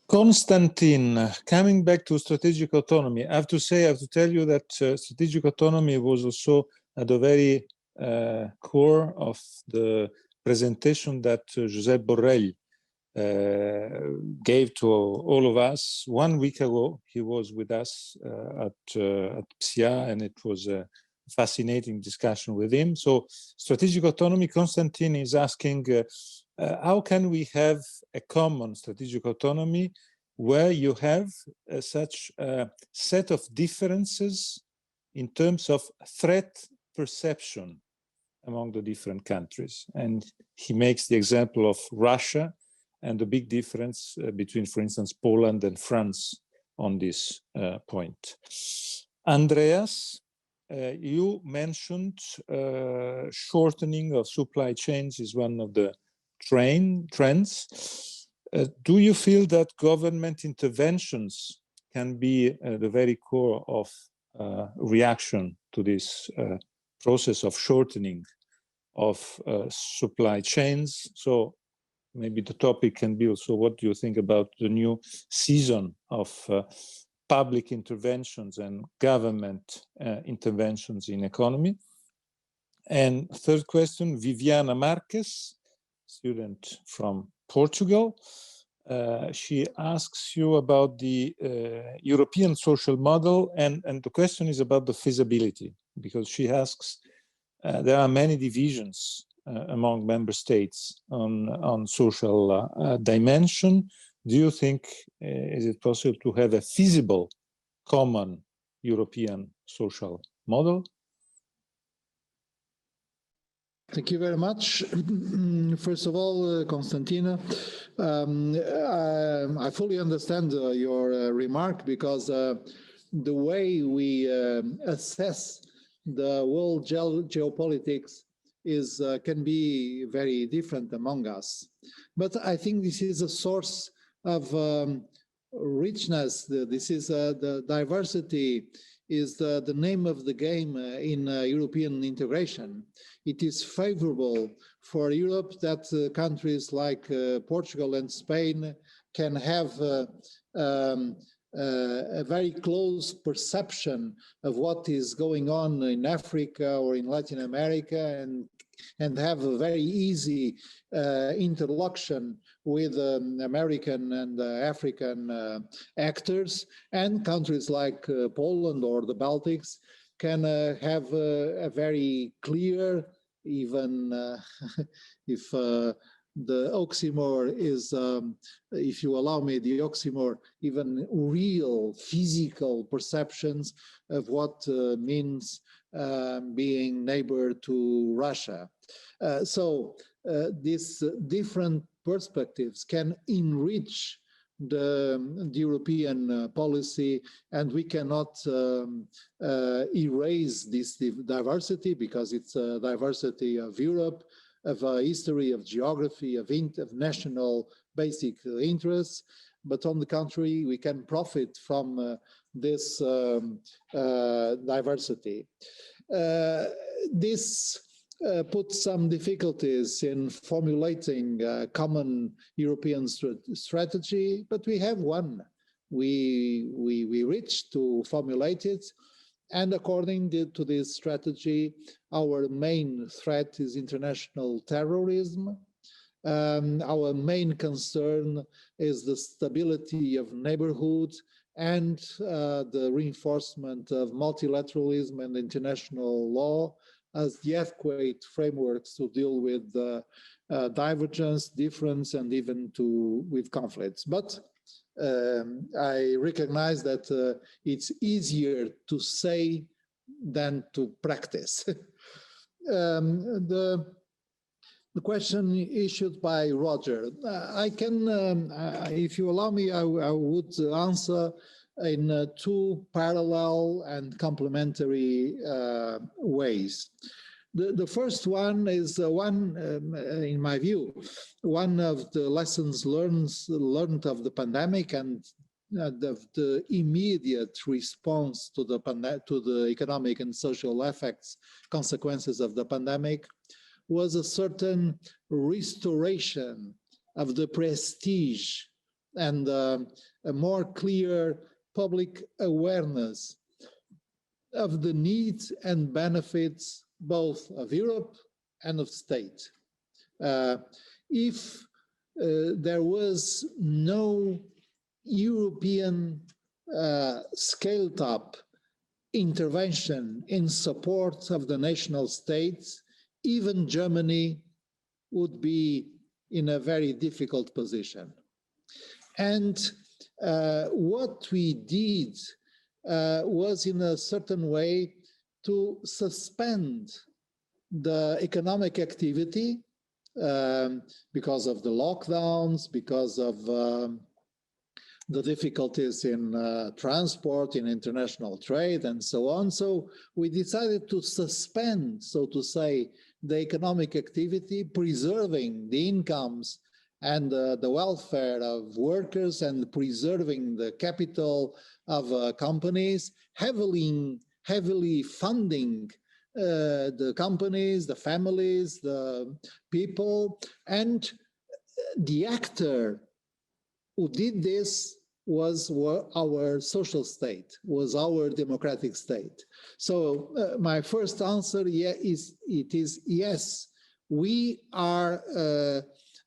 Speaker 1: Konstantin, coming back to strategic autonomy, I have to tell you that strategic autonomy was also at the very core of the presentation that Josep Borrell gave to all of us 1 week ago. He was with us at PSIA, and it was a fascinating discussion with him. So strategic autonomy, Konstantin is asking, how can we have a common strategic autonomy where you have such a set of differences in terms of threat perception among the different countries? And he makes the example of Russia and the big difference between, for instance, Poland and France on this point. Andreas, you mentioned shortening of supply chains is one of the trends. Do you feel that government interventions can be the very core of reaction to this process of shortening of supply chains? So maybe the topic can be also, what do you think about the new season of public interventions and government interventions in economy? And third question, Viviana Marques, student from Portugal. She asks you about the European social model, and the question is about the feasibility, because she asks, there are many divisions among member states on social dimension. Do you think, is it possible to have a feasible common European social model?
Speaker 2: Thank you very much. First of all, Konstantina, I fully understand your remark, because the way we assess the world geopolitics can be very different among us. But I think this is a source of richness. This is the diversity is the name of the game in European integration. It is favorable for Europe that countries like Portugal and Spain can have a very close perception of what is going on in Africa or in Latin America, and have a very easy interlocution with American and African actors, and countries like Poland or the Baltics can have a very clear, even if the oxymoron is, if you allow me the oxymoron, even real physical perceptions of what means being neighbor to Russia. So these different perspectives can enrich the European policy, and we cannot erase this diversity, because it's a diversity of Europe, of a history, of geography, of national basic interests. But on the contrary, we can profit from this diversity. This put some difficulties in formulating a common European strategy, but we have one. We reached to formulate it, and according to this strategy, our main threat is international terrorism. Our main concern is the stability of neighborhood and the reinforcement of multilateralism and international law as the adequate frameworks to deal with divergence, difference, and even with conflicts. But I recognize that it's easier to say than to practice. The question issued by Roger, I can, if you allow me, I would answer in two parallel and complementary ways. The first one is in my view, one of the lessons learned of the pandemic and the immediate response to the economic and social consequences of the pandemic was a certain restoration of the prestige and a more clear public awareness of the needs and benefits both of Europe and of state. If there was no European scaled-up intervention in support of the national states, even Germany would be in a very difficult position. And what we did was in a certain way to suspend the economic activity because of the lockdowns, because of the difficulties in transport, in international trade, and so on. So we decided to suspend, so to say, the economic activity, preserving the incomes and the welfare of workers and preserving the capital of companies, heavily funding the companies, the families, the people, and the actor who did this was our social state, was our democratic state. So my first answer is yes, we are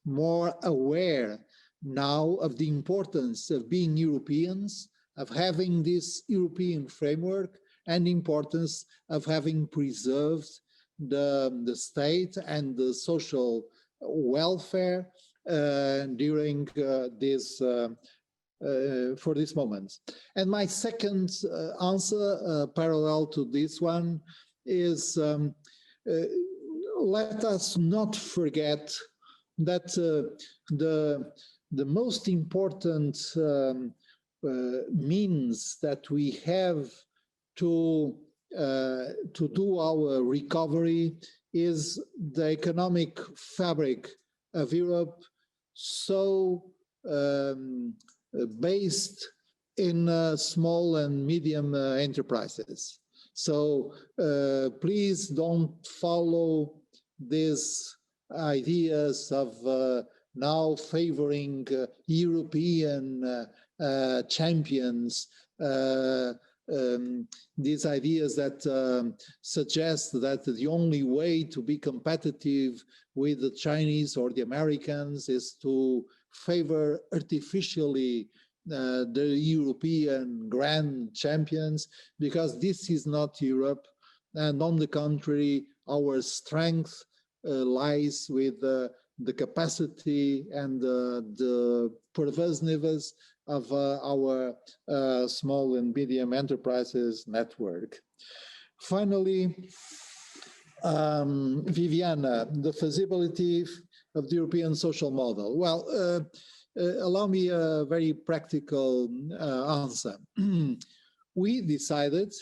Speaker 2: more aware now of the importance of being Europeans, of having this European framework, and the importance of having preserved the state and the social welfare during for this moment. And my second answer, parallel to this one, is let us not forget that the most important means that we have to do our recovery is the economic fabric of Europe, so based in small and medium enterprises. So please don't follow these ideas of now favoring European champions, these ideas that suggest that the only way to be competitive with the Chinese or the Americans is to favor artificially the European grand champions, because this is not Europe. And on the contrary, our strength lies with the capacity and the pervasiveness of our small and medium enterprises network. Finally, Viviana, the feasibility of the European social model. Well, allow me a very practical answer. We decided,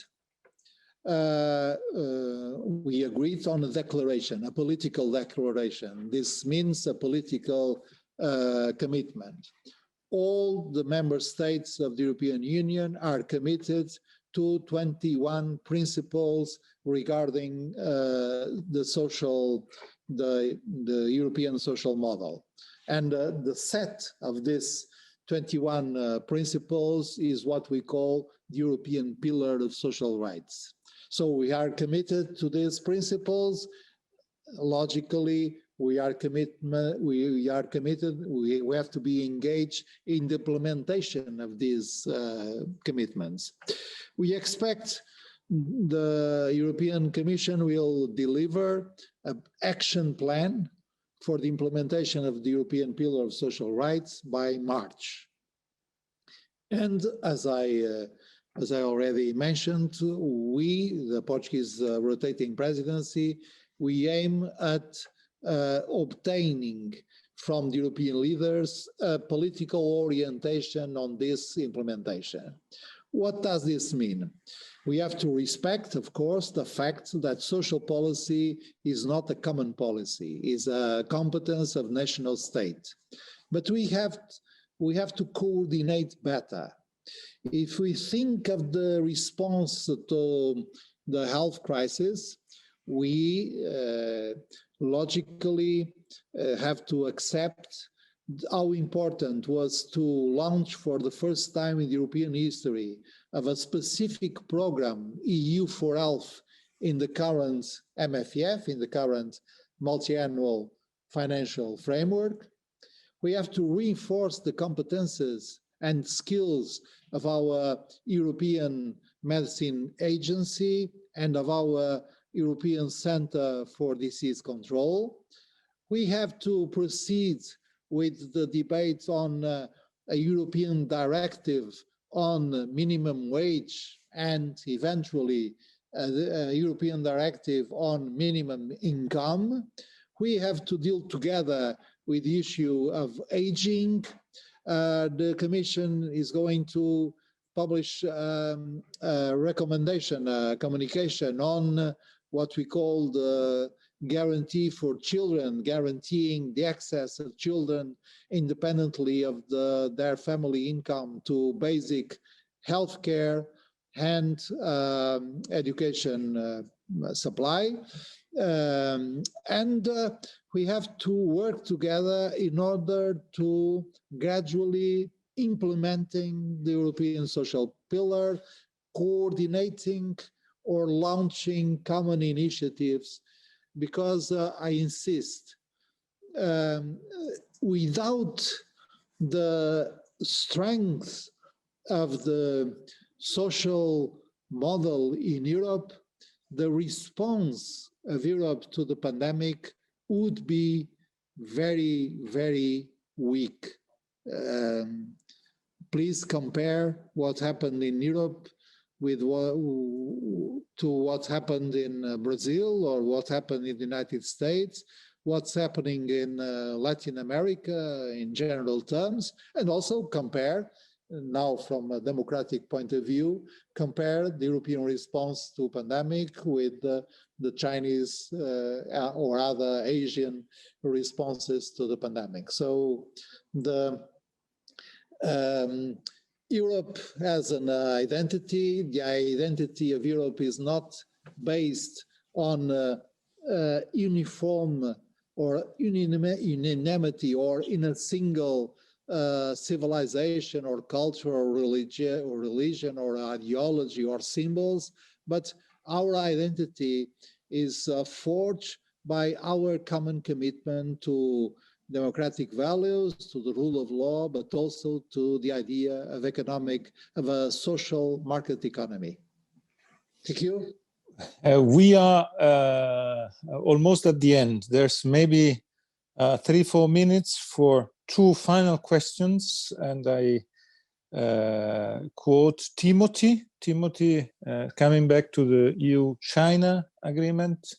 Speaker 2: we agreed on a declaration, a political declaration. This means a political commitment. All the member states of the European Union are committed to 21 principles regarding the European social model. And the set of these 21 principles is what we call the European Pillar of Social Rights. So we are committed to these principles. Logically, we have to be engaged in the implementation of these commitments. We expect the European Commission will deliver an action plan for the implementation of the European Pillar of Social Rights by March. And as I already mentioned, we, the Portuguese rotating presidency, we aim at obtaining from the European leaders a political orientation on this implementation. What does this mean? We have to respect, of course, the fact that social policy is not a common policy, is a competence of national state. But we have to coordinate better. If we think of the response to the health crisis, we logically have to accept how important was to launch for the first time in European history of a specific program, EU for Health, in the current MFF, in the current multi-annual financial framework. We have to reinforce the competences and skills of our European Medicine Agency and of our European Center for Disease Control. We have to proceed with the debate on a European directive on minimum wage and eventually a European directive on minimum income. We have to deal together with the issue of aging. The Commission is going to publish a recommendation, a communication on what we call the guarantee for children, guaranteeing the access of children independently of their family income to basic healthcare and education supply. And we have to work together in order to gradually implementing the European Social Pillar, coordinating or launching common initiatives, because I insist, without the strength of the social model in Europe, the response of Europe to the pandemic would be very, very weak. Please compare what happened in Europe with what happened in Brazil or what happened in the United States, what's happening in Latin America in general terms, and also compare, now from a democratic point of view, compare the European response to pandemic with the Chinese or other Asian responses to the pandemic. So Europe has an identity. The identity of Europe is not based on uniform or unanimity or in a single civilization or culture or religion or ideology or symbols, but our identity is forged by our common commitment to democratic values, to the rule of law, but also to the idea of of a social market economy. Thank you.
Speaker 1: We are almost at the end. There's maybe 3-4 minutes for two final questions, and I quote Timothy, coming back to the EU-China agreement,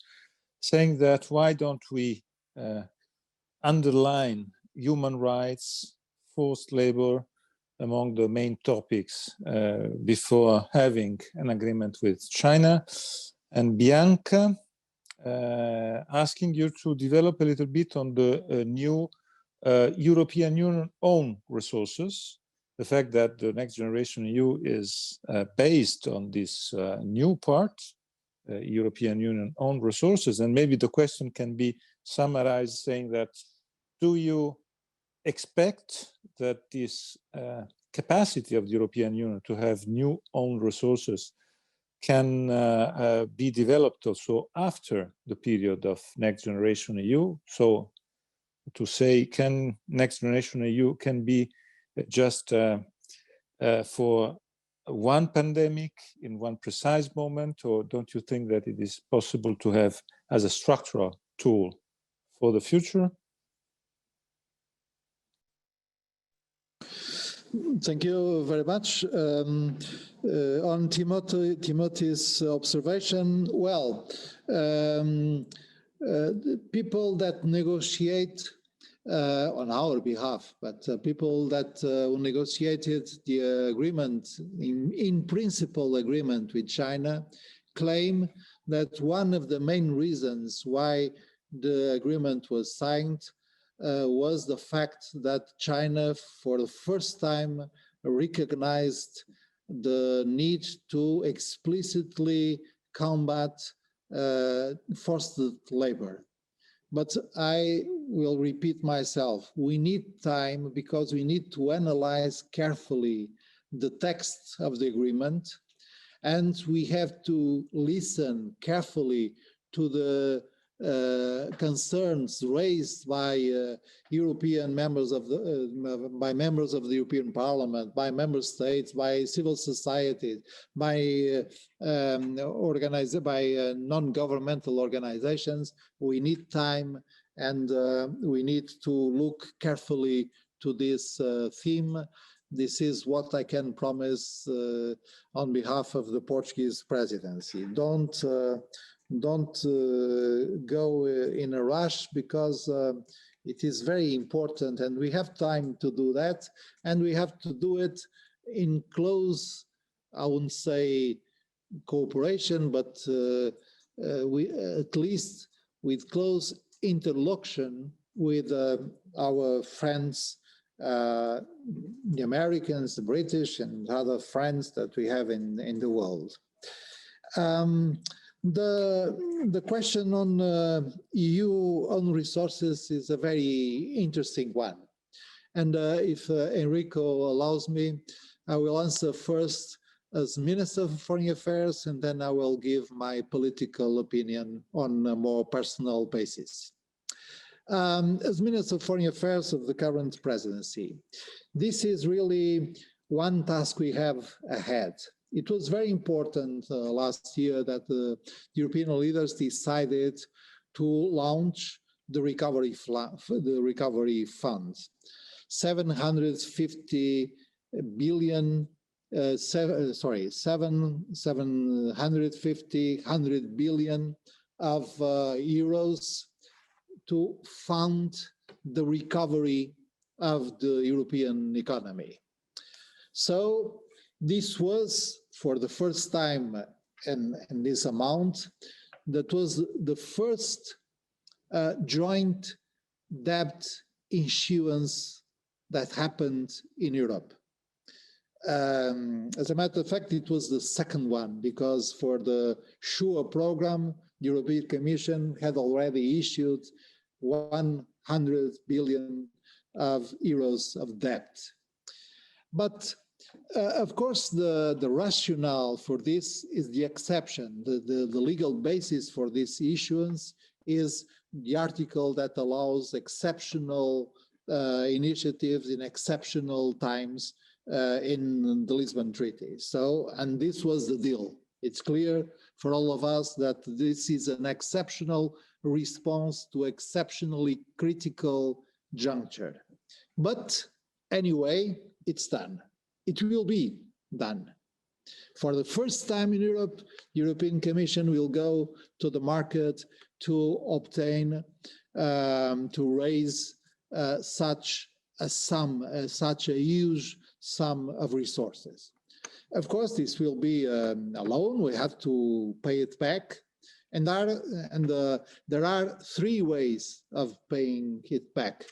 Speaker 1: saying that why don't we underline human rights, forced labor among the main topics before having an agreement with China. And Bianca, asking you to develop a little bit on the new European Union own resources, the fact that the Next Generation EU is based on this new part, European Union own resources. And maybe the question can be summarized saying that, do you expect that this capacity of the European Union to have new own resources can be developed also after the period of Next Generation EU? So to say, can Next Generation EU can be just for one pandemic in one precise moment, or don't you think that it is possible to have as a structural tool for the future?
Speaker 2: Thank you very much. On Timothy's observation, well, the people that negotiate on our behalf, but people that negotiated the agreement, in principle agreement with China, claim that one of the main reasons why the agreement was signed was the fact that China, for the first time, recognized the need to explicitly combat forced labor. But I will repeat myself. We need time because we need to analyze carefully the text of the agreement, and we have to listen carefully to the concerns raised by European members of by members of the European Parliament, by member states, by civil society, by non-governmental organizations. We need time, and we need to look carefully to this theme. This is what I can promise on behalf of the Portuguese presidency. Don't go in a rush, because it is very important, and we have time to do that, and we have to do it in close, I wouldn't say cooperation, but we at least with close interlocution with our friends, the Americans, the British, and other friends that we have in the world. The question on EU own resources is a very interesting one. And if Enrico allows me, I will answer first as Minister of Foreign Affairs, and then I will give my political opinion on a more personal basis. As Minister of Foreign Affairs of the current presidency, this is really one task we have ahead. It was very important last year that the European leaders decided to launch the recovery fund. 750 billion, 100 billion of euros to fund the recovery of the European economy. So this was, for the first time, in this amount, that was the first joint debt issuance that happened in Europe. As a matter of fact, it was the second one, because for the SURE program, the European Commission had already issued 100 billion of euros of debt. But of course, the rationale for this is the exception. The legal basis for this issuance is the article that allows exceptional initiatives in exceptional times in the Lisbon Treaty. So, and this was the deal. It's clear for all of us that this is an exceptional response to exceptionally critical juncture. But anyway, it's done. It will be done. For the first time in Europe, the European Commission will go to the market to obtain, to raise such a sum, such a huge sum of resources. Of course, this will be a loan. We have to pay it back. And there are three ways of paying it back.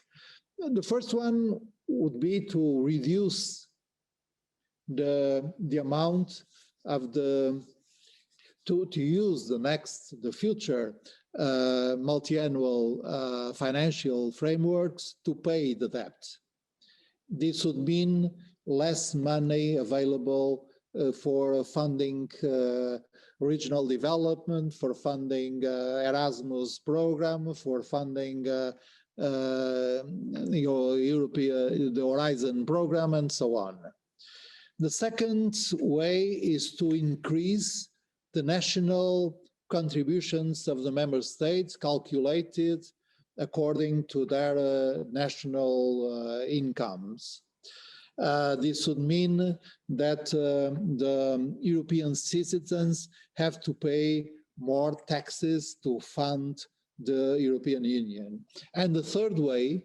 Speaker 2: The first one would be to reduce the amount of to use the future multi-annual financial frameworks to pay the debt. This would mean less money available for funding regional development, for funding Erasmus program, for funding the Horizon program, and so on. The second way is to increase the national contributions of the member states, calculated according to their national incomes. This would mean that the European citizens have to pay more taxes to fund the European Union. And the third way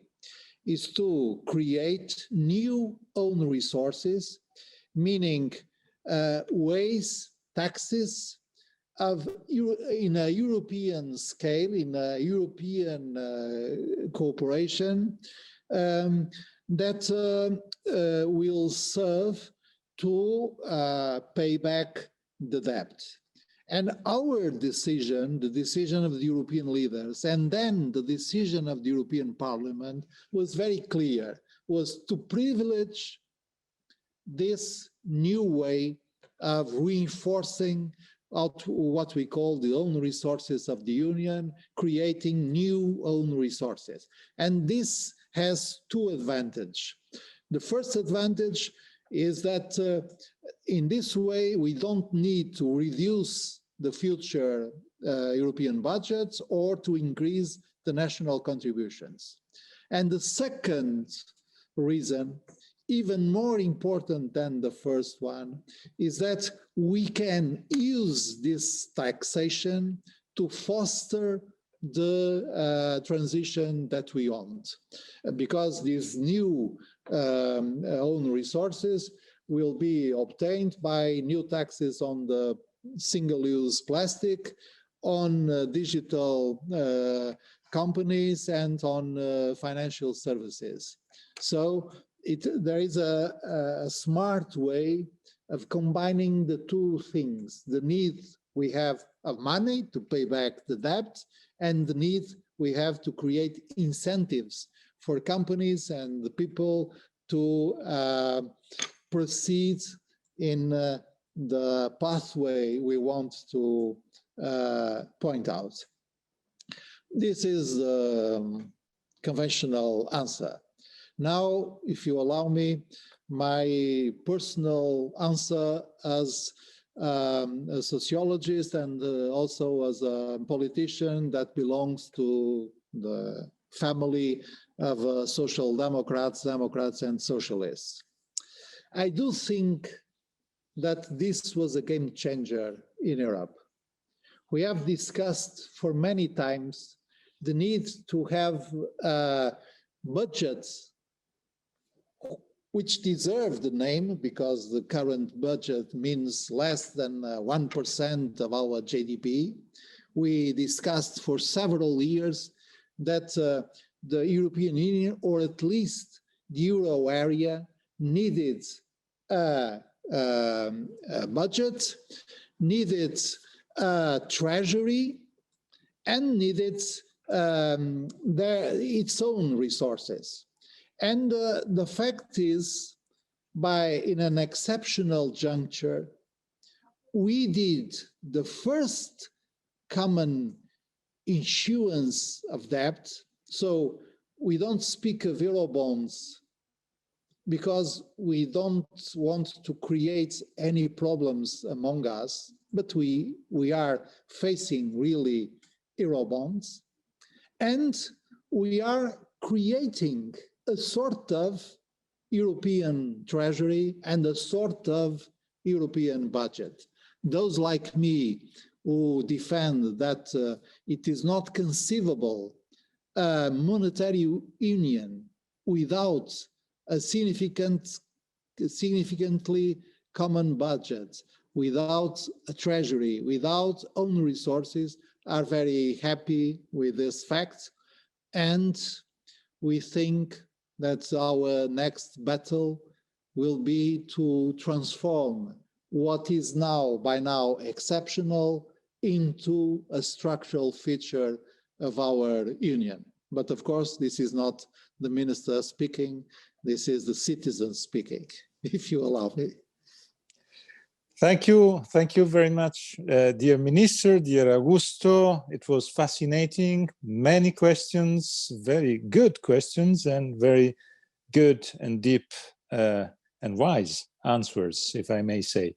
Speaker 2: is to create new own resources, meaning ways, taxes in a European scale, in a European cooperation, that will serve to pay back the debt. And our decision, the decision of the European leaders, and then the decision of the European Parliament was very clear, was to privilege this new way of reinforcing what we call the own resources of the Union, creating new own resources. And this has two advantages. The first advantage is that in this way, we don't need to reduce the future European budgets or to increase the national contributions. And the second reason, even more important than the first one, is that we can use this taxation to foster the transition that we want, because these new own resources will be obtained by new taxes on the single-use plastic, on digital companies, and on financial services. So there is a smart way of combining the two things, the need we have of money to pay back the debt, and the need we have to create incentives for companies and the people to proceed in the pathway we want to point out. This is the conventional answer. Now, if you allow me, my personal answer as a sociologist and also as a politician that belongs to the family of social democrats, and socialists. I do think that this was a game changer in Europe. We have discussed for many times the need to have budgets which deserve the name, because the current budget means less than 1% of our GDP. We discussed for several years that the European Union, or at least the euro area, needed a budget, needed a treasury, and needed its own resources. And the fact is, in an exceptional juncture, we did the first common issuance of debt. So we don't speak of Eurobonds because we don't want to create any problems among us, but we are facing really Eurobonds, and we are creating a sort of European treasury and a sort of European budget. Those like me who defend that it is not conceivable a monetary union without a significantly common budget, without a treasury, without own resources, are very happy with this fact. And we think that our next battle will be to transform what is by now exceptional into a structural feature of our union. But of course, this is not the minister speaking, this is the citizen speaking, if you allow me.
Speaker 1: Thank you very much, dear Minister, dear Augusto. It was fascinating, many questions, very good questions, and very good and deep and wise answers, if I may say.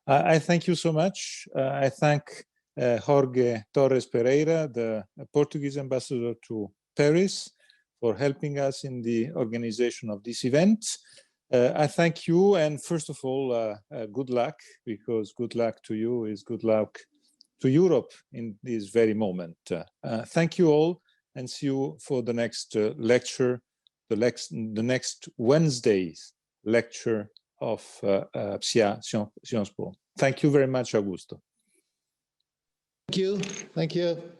Speaker 1: I thank you so much. I thank Jorge Torres Pereira, the Portuguese ambassador to Paris, for helping us in the organization of this event. I thank you, and first of all, good luck, because good luck to you is good luck to Europe in this very moment. Thank you all, and see you for the next lecture, the next Wednesday's lecture of PSIA Sciences Po. Thank you very much, Augusto.
Speaker 2: Thank you.